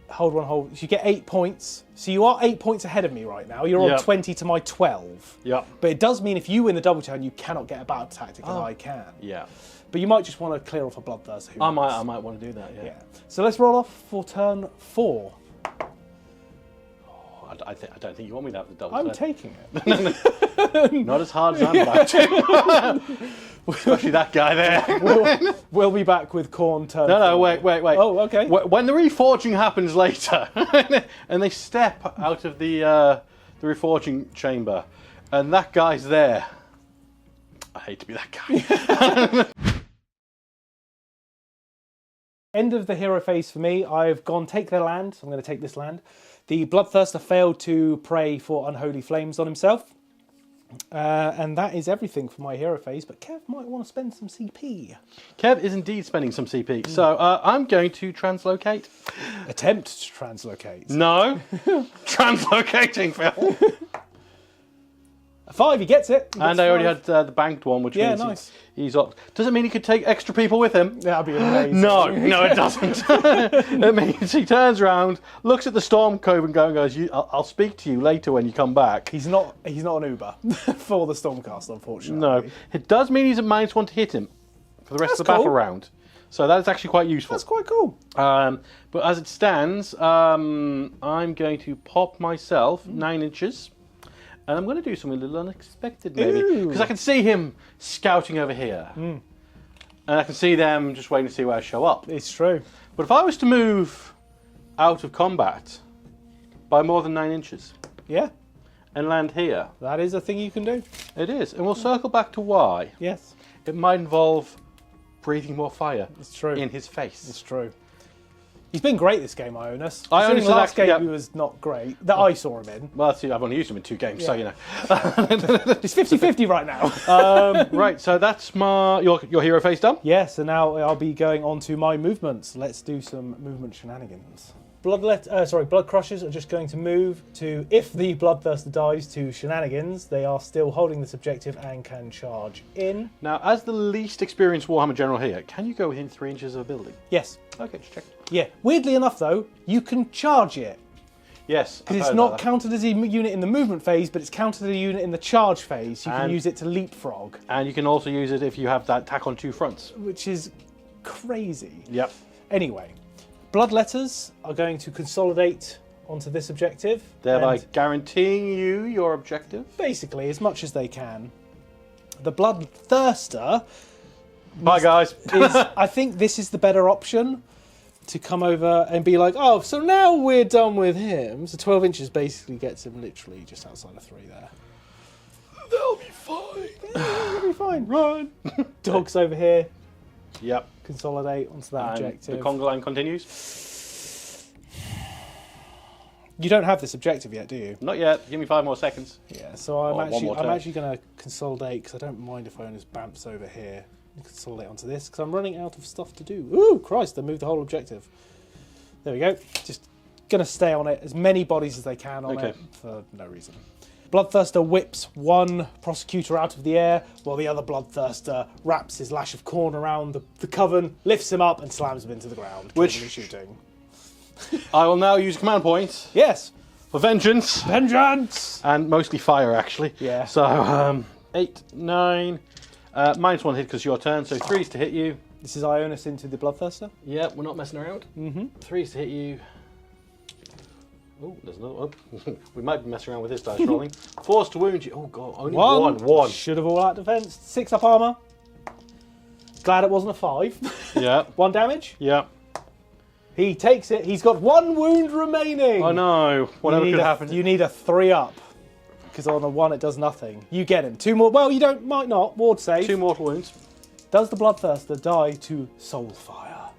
hold. You get 8 points. So you are 8 points ahead of me right now. You're Yep. on 20 to my 12. Yep. But it does mean if you win the double turn, you cannot get a battle tactic, and I can. Yeah. But you might just want to clear off a Bloodthirster. I might want to do that. Yeah. Yeah. So let's roll off for turn 4. Oh, I don't think you want me to have the double. I'm turn. taking it. Not as hard as I'm about to. Especially that guy there. We'll be back with Khorne turn. No, 4. wait. Oh, okay. When the reforging happens later, and they step out of the reforging chamber, and that guy's there. I hate to be that guy. End of the hero phase for me. I've gone take their land. I'm going to take this land. The Bloodthirster failed to pray for unholy flames on himself. And that is everything for my hero phase. But Kev might want to spend some CP. Kev is indeed spending some CP. So I'm going to translocate. Attempt to translocate. No. Translocating, Phil. A 5, he gets it. He And gets I already 5. had the banked one, which means nice. he's up. Does it mean he could take extra people with him? That'd be amazing. No, it doesn't. It means he turns around, looks at the storm cove and goes, I'll speak to you later when you come back. He's not an Uber for the Stormcast, unfortunately. No. It does mean he's at -1 to hit him for the rest of the battle cool. round. So that is actually quite useful. That's quite cool. But as it stands, I'm going to pop myself 9 inches. And I'm going to do something a little unexpected, maybe. Because I can see him scouting over here. And I can see them just waiting to see where I show up. It's true. But if I was to move out of combat by more than 9 inches Yeah, and land here, that is a thing you can do. it is. And we'll circle back to why. Yes, It might involve breathing more fire it's true. in his face. It's true. He's been great this game, Ionis. Ionis Considering is last actually- game yeah. he was not great. That I saw him in. Well, see, I've only used him in 2 games, so Yeah. you know. It's 50-50 right now. Right, so that's your hero face done. Yes, and now I'll be going on to my movements. Let's do some movement shenanigans. Blood Crushers are just going to move to, if the Bloodthirster dies, to shenanigans. They are still holding this objective and can charge in. Now, as the least experienced Warhammer General here, can you go within 3 inches of a building? Yes. Okay, just check. Yeah. Weirdly enough, though, you can charge it. Yes. Because it's not counted as a unit in the movement phase, but it's counted as a unit in the charge phase. You can use it to leapfrog. And you can also use it if you have that attack on 2 fronts. Which is crazy. Yep. Anyway, Bloodletters are going to consolidate onto this objective. Thereby and guaranteeing you your objective. basically, as much as they can. The Bloodthirster Bye, guys. is, I think this is the better option. To come over and be like, oh, so now we're done with him. So 12 inches basically gets him literally just outside of 3 there. They'll be fine. Yeah, it'll be fine. Run. Dogs over here. Yep. Consolidate onto that And objective. the conga line continues. You don't have this objective yet, do you? Not yet. Give me 5 more seconds. Yeah, so I'm one more turn. actually going to consolidate because I don't mind if Ionis bamps over here and consolidate onto this because I'm running out of stuff to do. Ooh, Christ! They moved the whole objective. There we go. Just going to stay on it as many bodies as they can on it for no reason. Bloodthirster whips one prosecutor out of the air while the other Bloodthirster wraps his lash of corn around the coven, lifts him up and slams him into the ground. Which- shooting. I will now use command points Yes. for vengeance. Vengeance! And mostly fire, actually. Yeah. So, 8, 9. -1 hit because your turn, so 3's to hit you. This is Ionis into the Bloodthirster. Yep, we're not messing around. 3's to hit you. Oh, there's another one. We might be messing around with this dice rolling. 4's to wound you. Oh, God, only one. Should have all out defense. 6 up armor. Glad it wasn't a 5. Yeah. 1 damage. Yeah. He takes it. He's got 1 wound remaining. Oh, no. Whatever could happen. You need a 3 up. because on a 1 it does nothing. You get him. 2 more. Well, you don't. Might not. Ward save. 2 mortal wounds. Does the Bloodthirster die to soul fire?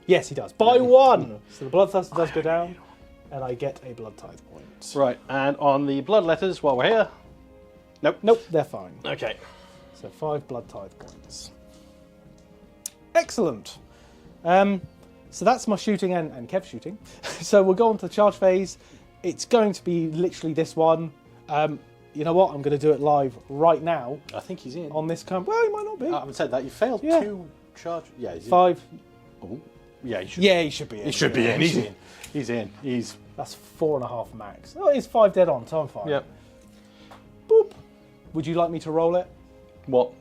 Yes, he does. By 1. So the Bloodthirster does go down, and I get a blood tithe point. Right, and on the blood letters, while we're here. Nope, they're fine. Okay. So 5 blood tithe points. Excellent. So that's my shooting and Kev's shooting. So we'll go on to the charge phase. It's going to be literally this one. You know what? I'm going to do it live right now. I think he's in. On this camp. Well, he might not be. I haven't said that. You failed 2 charge. Yeah, he's in. 5. Oh. Yeah, he should. Yeah, he should be in. He should be in. He's in. He's in. He's. That's 4.5 max. Oh, he's 5 dead on, so I'm fine. Yep. Boop. Would you like me to roll it? What?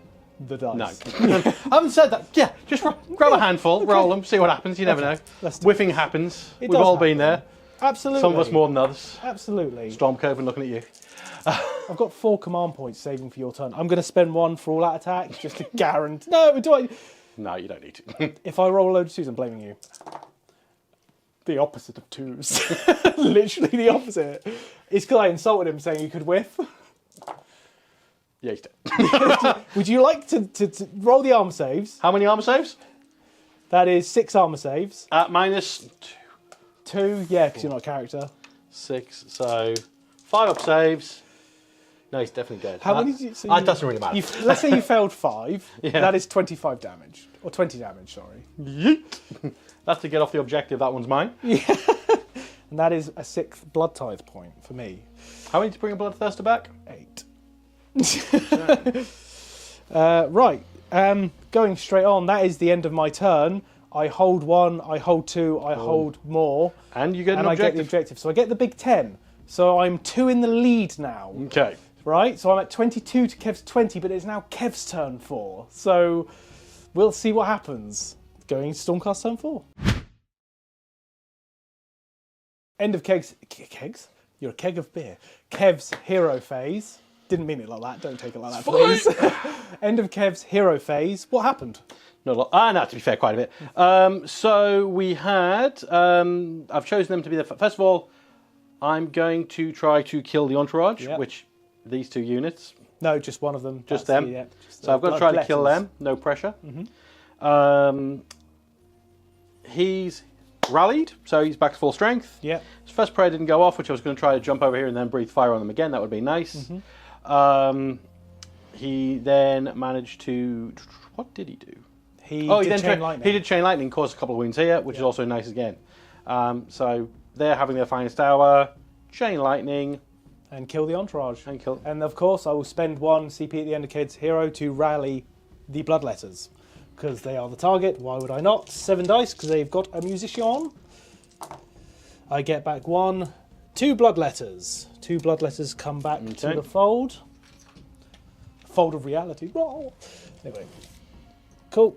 The dice. No. I haven't said that. Yeah, just grab a handful, roll them, see what happens. You never know. Whiffing happens. We've all been there. Absolutely. Some of us more than others. Absolutely. Stormcast looking at you. I've got 4 command points saving for your turn. I'm going to spend 1 for all out attacks just to guarantee. No, do I? No, you don't need to. If I roll a load of 2s, I'm blaming you. The opposite of 2s. Literally the opposite. It's because I insulted him saying he could whiff. Yeah, he's dead. Would you like to roll the armor saves? How many armor saves? That is 6 armor saves. Minus 2, yeah, because you're not a character. 6, so 5 up saves. No, he's definitely dead. How many? So it doesn't really matter. Let's say you failed 5. Yeah. That is 25 damage. Or 20 damage, sorry. Yeet. That's to get off the objective. That one's mine. Yeah. And that is a 6th blood tithe point for me. How many to bring a Bloodthirster back? 8. Right. Going straight on, that is the end of my turn. I hold 1, I hold 2, I hold more. And you get an objective. I get the objective. So I get the big 10. So I'm 2 in the lead now. Okay. Right? So I'm at 22 to Kev's 20, but it's now Kev's turn 4. So we'll see what happens. Going to Stormcast turn 4. End of Keg's... Kegs? You're a keg of beer. Kev's hero phase. Didn't mean it like that. Don't take it like that, please. End of Kev's hero phase. What happened? Not a lot. No, to be fair, quite a bit. So we had... I've chosen them to be the... First of all, I'm going to try to kill the entourage, which these 2 units. No, just one of them. Just them. So I've got to try to kill them. No pressure. Mm-hmm. He's rallied, so he's back to full strength. Yeah. His first prayer didn't go off, which I was going to try to jump over here and then breathe fire on them again. That would be nice. Mm-hmm. He then managed to... What did he do? He did chain lightning. He did chain lightning, caused a couple of wounds here, which is also nice again. So they're having their finest hour. Chain lightning. And kill the entourage. And And of course, I will spend 1 CP at the end of Kid's hero to rally the Bloodletters. Because they are the target. Why would I not? 7 dice, because they've got a musician. I get back 1. 2 Bloodletters. 2 Bloodletters come back to the fold. Fold of reality. Oh. Anyway. Cool.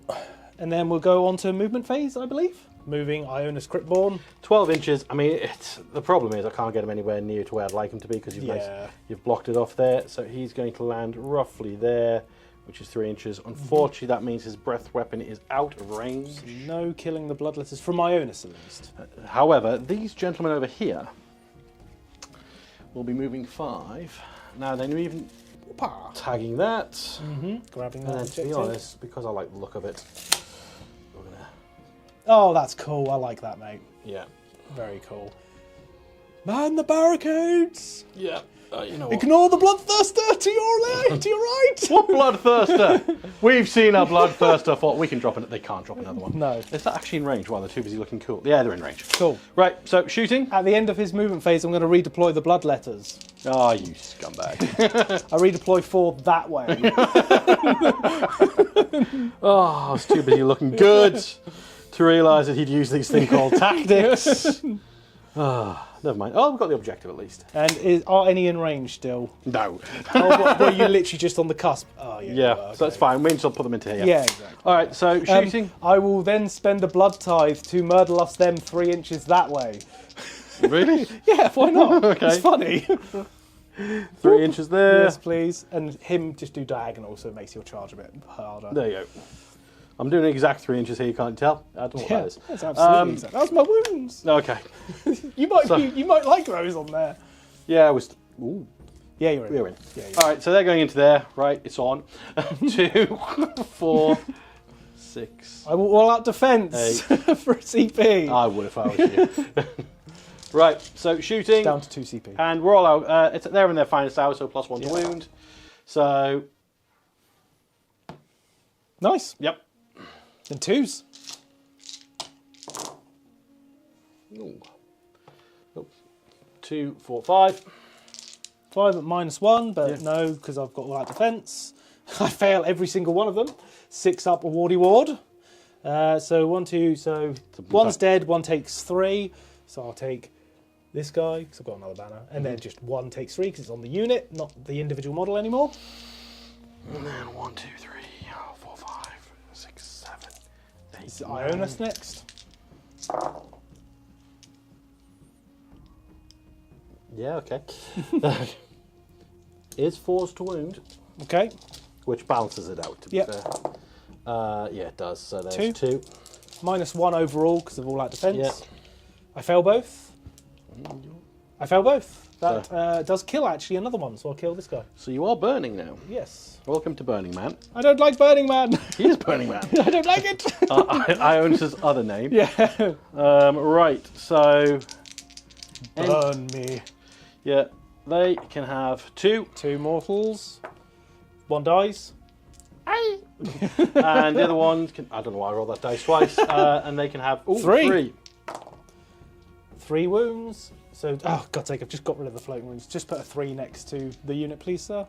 And then we'll go on to movement phase, I believe. Moving Ionis Cryptborn. 12 inches. I mean, the problem is I can't get him anywhere near to where I'd like him to be because you've blocked it off there. So he's going to land roughly there, which is 3 inches. Unfortunately, that means his breath weapon is out of range. So no killing the Bloodletters from Ionis, at least. However, these gentlemen over here will be moving 5. Now, they're even tagging that. Grabbing that And then, objective. to be honest, because I like the look of it, we're going to... Oh, that's cool. I like that, mate. Yeah. Very cool. Man the barricades! Yeah. You know what? Ignore the Bloodthirster to your left, to your right! What Bloodthirster? We've seen a Bloodthirster for... We can drop it. They can't drop another one. No. Is that actually in range while they're too busy looking cool? Yeah, they're in range. Cool. Right, so shooting. At the end of his movement phase, I'm going to redeploy the Bloodletters. Oh, you scumbag. I redeploy 4 that way. Oh, I was too busy looking good to realise that he'd use these thing called tactics. Never mind. Oh, we've got the objective at least. And are any in range still? No. Oh, were you literally just on the cusp? Oh, yeah. Yeah, Okay. so that's fine. We can still put them into here. Yeah, exactly. All right, so shooting. I will then spend a blood tithe to murder lost them 3 inches that way. Really? Yeah, why not? Okay. It's funny. 3 inches there. Yes, please. And him just do diagonal so it makes your charge a bit harder. There you go. I'm doing an exact 3 inches here, you can't tell. I don't know what that is. That's absolutely exact. That was my wounds. Okay. You might like those on there. Yeah, Ooh. Yeah, you're in. We're in. Yeah, All right, so they're going into there. Right, it's on. 2, 4, 6. I will all out defense for a CP. I would if I was you. Right, so shooting. Down to 2 CP. And we're all out. They're in their finest hour, so +1 to wound. So. Nice. Yep. And 2s. Ooh. Oh. 2, 4, 5. 5 at -1, but no, because I've got all out defense. I fail every single one of them. 6 up a wardy ward. So 1, 2, so one's dead, one takes 3. So I'll take this guy, because I've got another banner. And then just 1 takes 3, because it's on the unit, not the individual model anymore. And then 1, 2, 3, 4, 5, 6, 7, 8. Is Ionis next? Yeah, okay. Is 4s to wound, Okay. which balances it out, to be fair. Yeah, it does. So there's 2. -1 overall, because of all out defense. Yep. I fail both. I fail both. That does kill, actually, another one, so I'll kill this guy. So you are Burning now. Yes. Welcome to Burning Man. I don't like Burning Man. He is Burning Man. I don't like it. Ionis' other name. Yeah. Right, so... Burn me. Yeah, they can have 2. 2 mortals. 1 dies. And the other one can... I don't know why I rolled that dice twice. And they can have... 3. 3 wounds. So, oh, God's sake, I've just got rid of the floating wounds. Just put a 3 next to the unit, please, sir.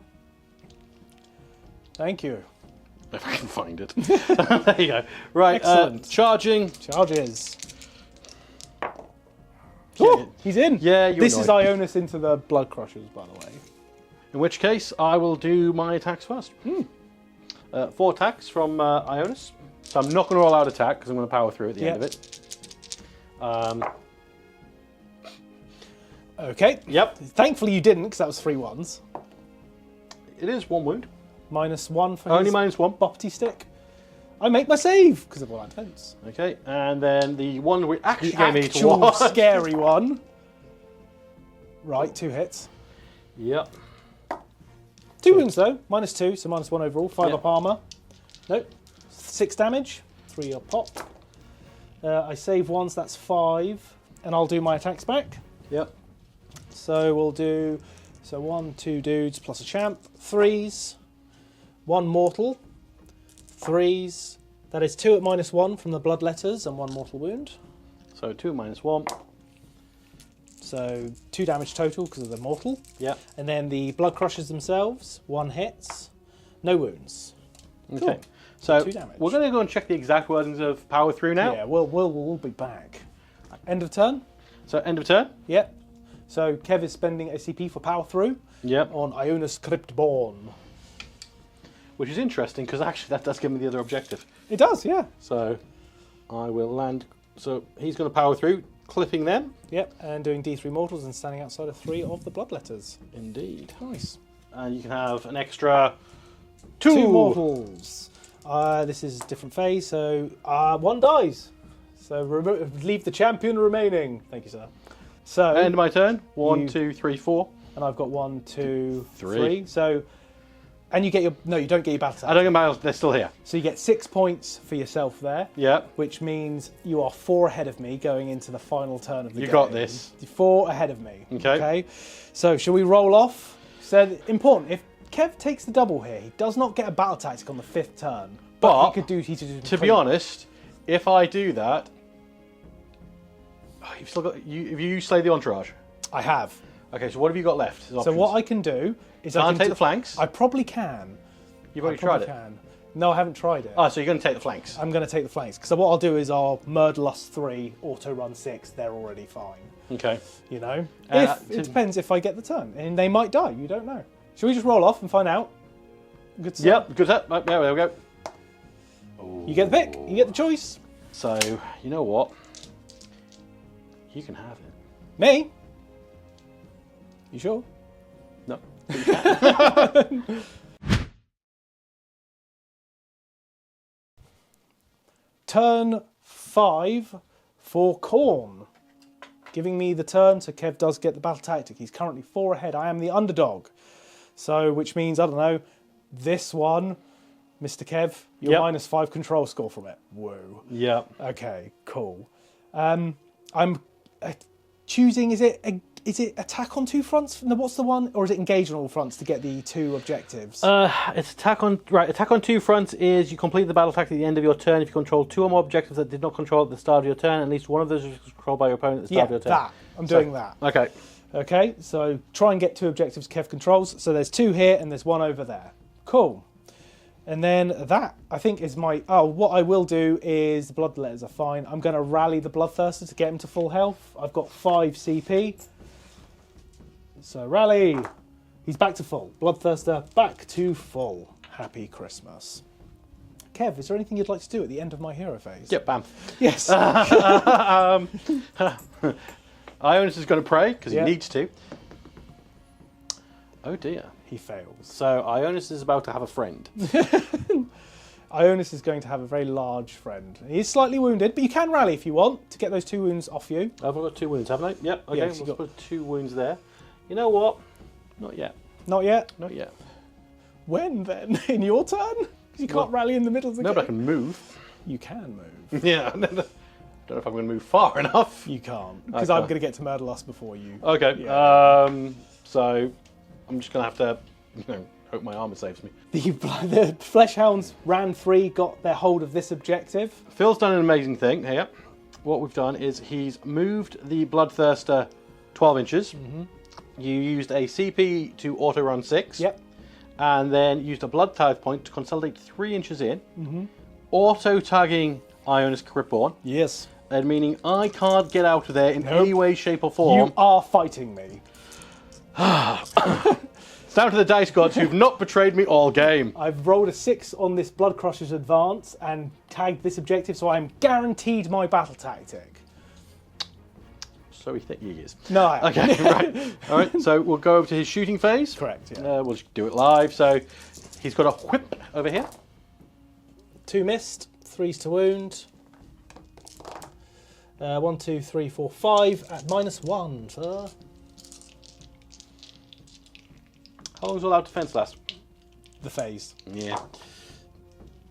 Thank you. If I can find it. There you go. Right, Excellent. Charging. Charges. Oh, he's in. Yeah, you're This is annoyed. Ionis into the Blood Crushers, by the way. In which case, I will do my attacks first. 4 attacks from Ionis. So I'm not going to roll out attack because I'm going to power through at the end of it. Okay. Yep. Thankfully you didn't, because that was 3 ones. It is 1 wound. -1 for Only his -1. boppity stick. I make my save, because of all that defense. Okay, and then the one we actually The gave me to actual watch. scary one. Right, 2 hits. Yep. 2 wounds though, -2, so -1 overall. 5 Yep. up armor. Nope. 6 damage, 3 up pop. I save once, that's 5, and I'll do my attacks back. Yep. So we'll do 1, 2 dudes plus a champ, 3s, 1 mortal, 3s. That is 2 at -1 from the bloodletters and 1 mortal wound. So 2 -1. So 2 damage total because of the mortal. Yep. And then the blood crushers themselves, 1 hits, no wounds. Okay. Cool. So 2 damage. we're going to go and check the exact wordings of power through now. Yeah, we'll be back. End of turn. So end of turn. Yep. So Kev is spending a CP for power through Yep. on Ionis Cryptborn. Which is interesting because actually that does give me the other objective. It does, yeah. So I will land. So he's going to power through, clipping them. Yep, and doing D3 mortals and standing outside of 3 of the bloodletters. Indeed. Nice. And you can have an extra 2. 2 mortals. This is a different phase, so 1 dies. So leave the champion remaining. Thank you, sir. So End of my turn. 1, You- 2, 3, 4. and I've got 1, 2, 3. 3. So, and you get your you don't get your battle I attack. don't get my. They're still here. So you get 6 points for yourself there, Yep. which means you are 4 ahead of me going into the final turn of the game. You got this. You're 4 ahead of me. Okay. So shall we roll off? So important. If Kev takes the double here, he does not get a battle tactic on the 5th turn. But he could do. To be honest, if I do that, you've still got you. If you slay the entourage. I have. Okay, so what have you got left? So what I can do is I Can't can take the flanks. I probably can. You've I already tried probably it. can. No, I haven't tried it. Oh, so you're going to take the flanks. I'm going to take the flanks. So what I'll do is I'll Murderlust 3, auto run 6. They're already fine. Okay. You know? It depends if I get the turn. And they might die. You don't know. Shall we just roll off and find out? Good start. Yep. Good set. Right, there we go. You get the pick. You get the choice. So you know what? You can have it. Me? You sure? No. Turn 5 for Khorne. giving me the turn, so Kev does get the battle tactic. He's currently 4 ahead. I am the underdog. So, which means, I don't know, this one, Mr. Kev, you're -5 control score from it. Whoa. Yeah. Okay, cool. I'm choosing, is it attack on 2 fronts? No, what's the one? Or is it engage on all fronts to get the 2 objectives? It's attack on 2 fronts is you complete the battle tactic at the end of your turn if you control 2 or more objectives that did not control at the start of your turn. At least one of those is controlled by your opponent at the start of your turn. That. I'm doing that. Okay. Okay, so try and get 2 objectives Kev controls. So there's 2 here and there's 1 over there. Cool. And then that, I think, is my... Oh, what I will do is... The Bloodletters are fine. I'm going to rally the Bloodthirsters to get him to full health. I've got 5 CP. So rally. He's back to full. Bloodthirster back to full. Happy Christmas. Kev, is there anything you'd like to do at the end of my hero phase? Yep, bam. Yes. Ionis is going to pray, because he needs to. Oh dear. He fails. So Ionis is about to have a friend. Ionis is going to have a very large friend. He's slightly wounded, but you can rally if you want to get those 2 wounds off you. I've got 2 wounds, haven't I? Yep, okay, Yes, we'll put 2 wounds there. You know what? Not yet. Not yet? Not yet. When then? In your turn? You can't rally in the middle of the game. No, but I can move. You can move. Yeah, I don't know if I'm going to move far enough. You can't, because I'm going to get to Murderlust before you. Okay, Yeah. So I'm just going to have to hope my armor saves me. The Fleshhounds ran 3, got their hold of this objective. Phil's done an amazing thing here. What we've done is he's moved the Bloodthirster 12 inches. Mm-hmm. You used a CP to auto-run 6. Yep. And then used a Blood Tithe point to consolidate 3 inches in. Mm-hmm. Auto-tagging Ionis Cryptborn. Yes. And meaning I can't get out of there in any way, shape or form. You are fighting me. It's down to the dice gods who've not betrayed me all game. I've rolled a 6 on this Blood Crusher's advance and tagged this objective, so I'm guaranteed my battle tactic. So he is. No. Okay, right. All right, so we'll go over to his shooting phase. Correct, yeah. We'll just do it live. So he's got a whip over here. 2 missed, 3's to wound. 1, 2, 3, 4, 5 at -1, sir. How long's all out defense last? The phase. Yeah.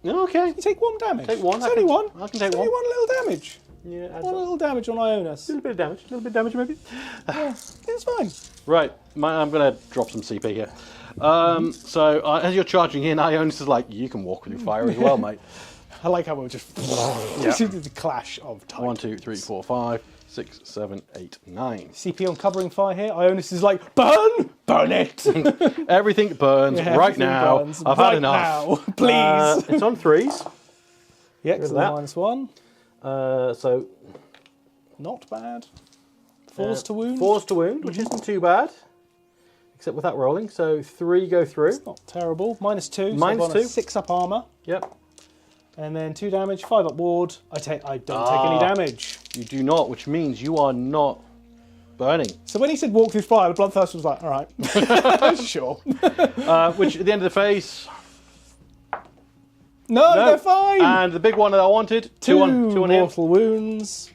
Okay. You take 1 damage. Take 1. It's only 1. I can take It's 1. only 1 little damage. Yeah. 1 little damage on Ionis. A little bit of damage maybe. Yeah, it's fine. Right, I'm going to drop some CP here. So as you're charging in, Ionis is like, you can walk through fire as well, mate. I like how we'll just the clash of type. 1, 2, 3, 4, 5, 6, 7, 8, 9. CP on covering fire here. Ionis is like, burn! Burn it! Everything burns Yeah, right everything now. burns I've right had enough. now, please. It's on 3s. Yeah, because that. -1. So Not bad. 4's to wound. 4's to wound, which isn't too bad. Except without rolling. So 3 go through. It's not terrible. -2. So Minus I've got a 2. 6 up armor. Yep. And then 2 damage, 5 up ward. I don't take any damage. You do not, which means you are not burning. So when he said walk through fire, the Bloodthirster was like, all right, sure. Which at the end of the phase... No, they're fine. And the big one that I wanted, 2 on him. mortal wounds.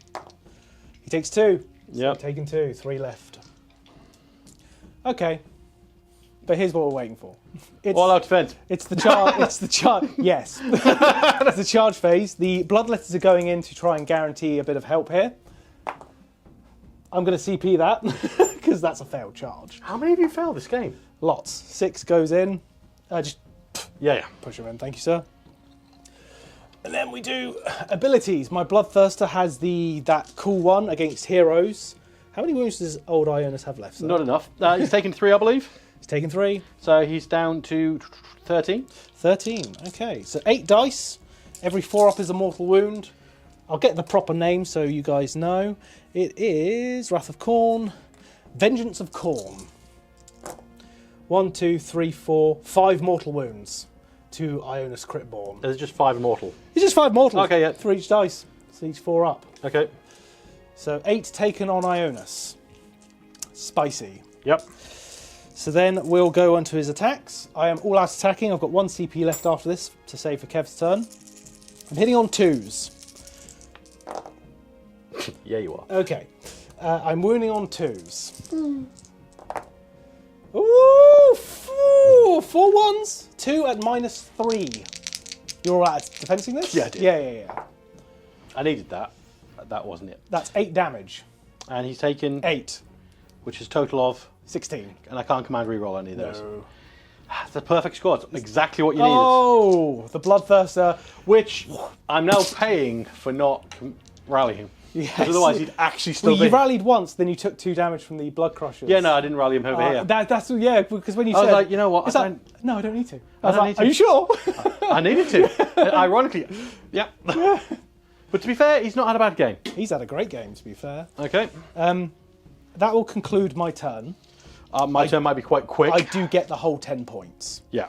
He takes 2. Yep. So taking 2, 3 left. Okay. But here's what we're waiting for. It's, All out defense. It's the charge. It's the charge. Yes. It's the charge phase. The Bloodletters are going in to try and guarantee a bit of help here. I'm going to CP that because that's a failed charge. How many of you failed this game? Lots. 6 goes in. Just Yeah. push him in. Thank you, sir. And then we do abilities. My Bloodthirster has that cool one against heroes. How many wounds does old Ionis have left, sir? Not enough. He's taken 3, I believe. He's taken 3. So he's down to 13. 13. Okay, so 8 dice. Every 4 up is a mortal wound. I'll get the proper name so you guys know. It is Wrath of Khorne, Vengeance of Khorne. 1, 2, 3, 4, 5 mortal wounds to Ionis Cryptborn. There's just 5 mortal. It's just 5 mortal. Okay, yeah. For each dice. So each 4 up. Okay. So 8 taken on Ionis. Spicy. Yep. So then we'll go on to his attacks. I am all out attacking. I've got 1 CP left after this to save for Kev's turn. I'm hitting on 2s. Yeah, you are. Okay. I'm wounding on 2s. Ooh, 4 ones. 2 at -3. You're all right at defending this? Yeah, I did. Yeah. I needed that. That wasn't it. That's 8 damage. And he's taken 8. which is total of 16. And I can't command reroll any of those. No. It's the perfect squad. Exactly what you needed. Oh, the Bloodthirster. Which I'm now paying for not rallying. Yes. Because otherwise he'd actually still Well, be. you rallied once, then you took 2 damage from the Blood Crushers. Yeah, no, I didn't rally him over here. That's because when you I said, was like, you know what? no, I don't need to. Are you sure? I needed to. Ironically, yeah. But to be fair, he's not had a bad game. He's had a great game, to be fair. Okay. That will conclude my turn. My turn might be quite quick. I do get the whole 10 points. Yeah.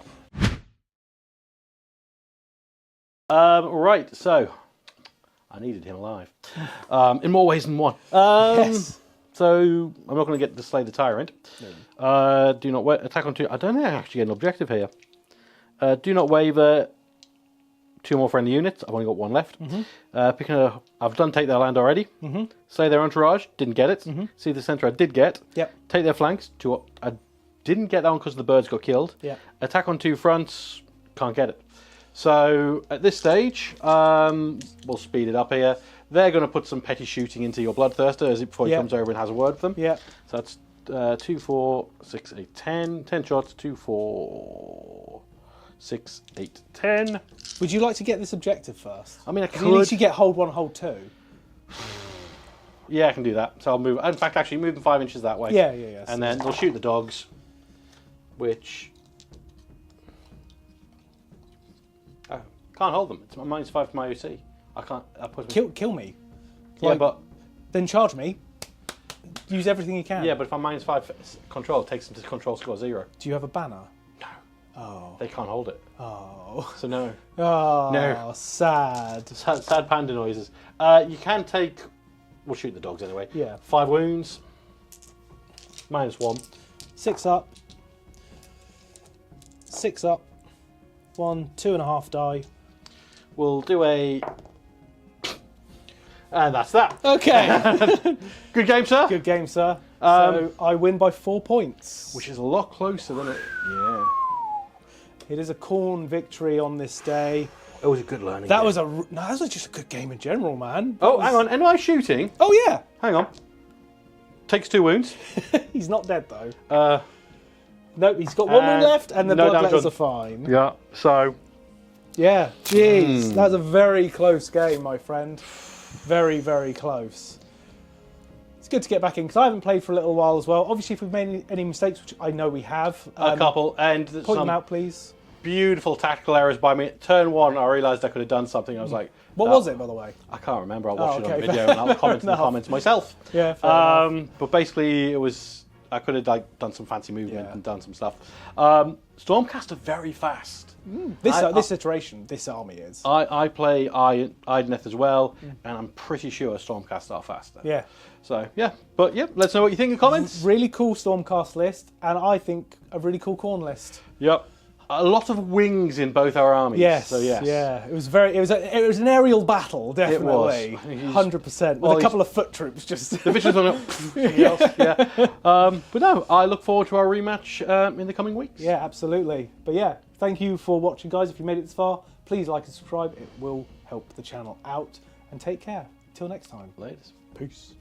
Right, so I needed him alive. In more ways than one. Yes. So I'm not going to get to slay the tyrant. No. Do not attack on 2. I don't think I actually get an objective here. Do not waver 2 more friendly units. I've only got 1 left. I've done take their land already. Slay their entourage. Didn't get it. See the centre I did get. Yep. Take their flanks. I didn't get that one because the birds got killed. Yep. Attack on 2 fronts. Can't get it. So at this stage, we'll speed it up here. They're going to put some petty shooting into your Bloodthirster before he comes over and has a word with them. Yeah. So that's 2, 4, 6, 8, 10. 10 shots. 2, 4, 6, 8, 10. Would you like to get this objective first? I mean, I At least you could. get hold 1, hold 2. Yeah, I can do that. So I'll move. In fact, actually, move them 5 inches that way. Yeah. And then they'll shoot the dogs, which I can't hold them. It's -5 to my OC. I can't. I put them. Kill me. Yeah, but Then charge me. Use everything you can. yeah, but if I'm -5 control, it takes them to control score 0. Do you have a banner? No. Oh. They can't hold it. Oh. So no. Oh. No. Sad. Sad panda noises. You can take. We'll shoot the dogs anyway. Yeah. 5 wounds. -1. 6 up. 6 up. 1, 2.5 die. We'll do a. And that's that. Okay. Good game, sir. Good game, sir. So I win by 4 points. Which is a lot closer than it. Yeah. It is a Khorne victory on this day. It was a good learning. That game. was just a good game in general, man. Oh, hang on. Am I shooting? Oh yeah. Hang on. Takes 2 wounds. He's not dead though. Nope, he's got 1 wound left, and the no blood damage letters on- are fine. Yeah. So. Yeah, jeez, that's a very close game, my friend. Very, very close. It's good to get back in because I haven't played for a little while as well. Obviously, if we've made any mistakes, which I know we have, A couple and point them out, please. Beautiful tactical errors by me. Turn 1, I realised I could have done something. I was like, What was it, by the way? I can't remember. I'll watch it on okay, the video fair and I'll comment in the enough. comments myself. Yeah, fair enough. But basically, it was I could have done some fancy movement Yeah. and done some stuff. Stormcast are very fast. This iteration, this army is. I play Ideneth as well, and I'm pretty sure Stormcast are faster. Yeah. So, yeah. But, yeah, let's know what you think in the comments. Really cool Stormcast list, and I think a really cool Khorne list. Yep. A lot of wings in both our armies. Yes. So, yes. Yeah. It was an aerial battle, definitely. was. 100%. With a couple of foot troops just. The vision's on it. Yeah. But no, I look forward to our rematch in the coming weeks. Yeah, absolutely. But yeah, thank you for watching, guys. If you made it this far, please like and subscribe. It will help the channel out. And take care. Till next time. Latest. Peace.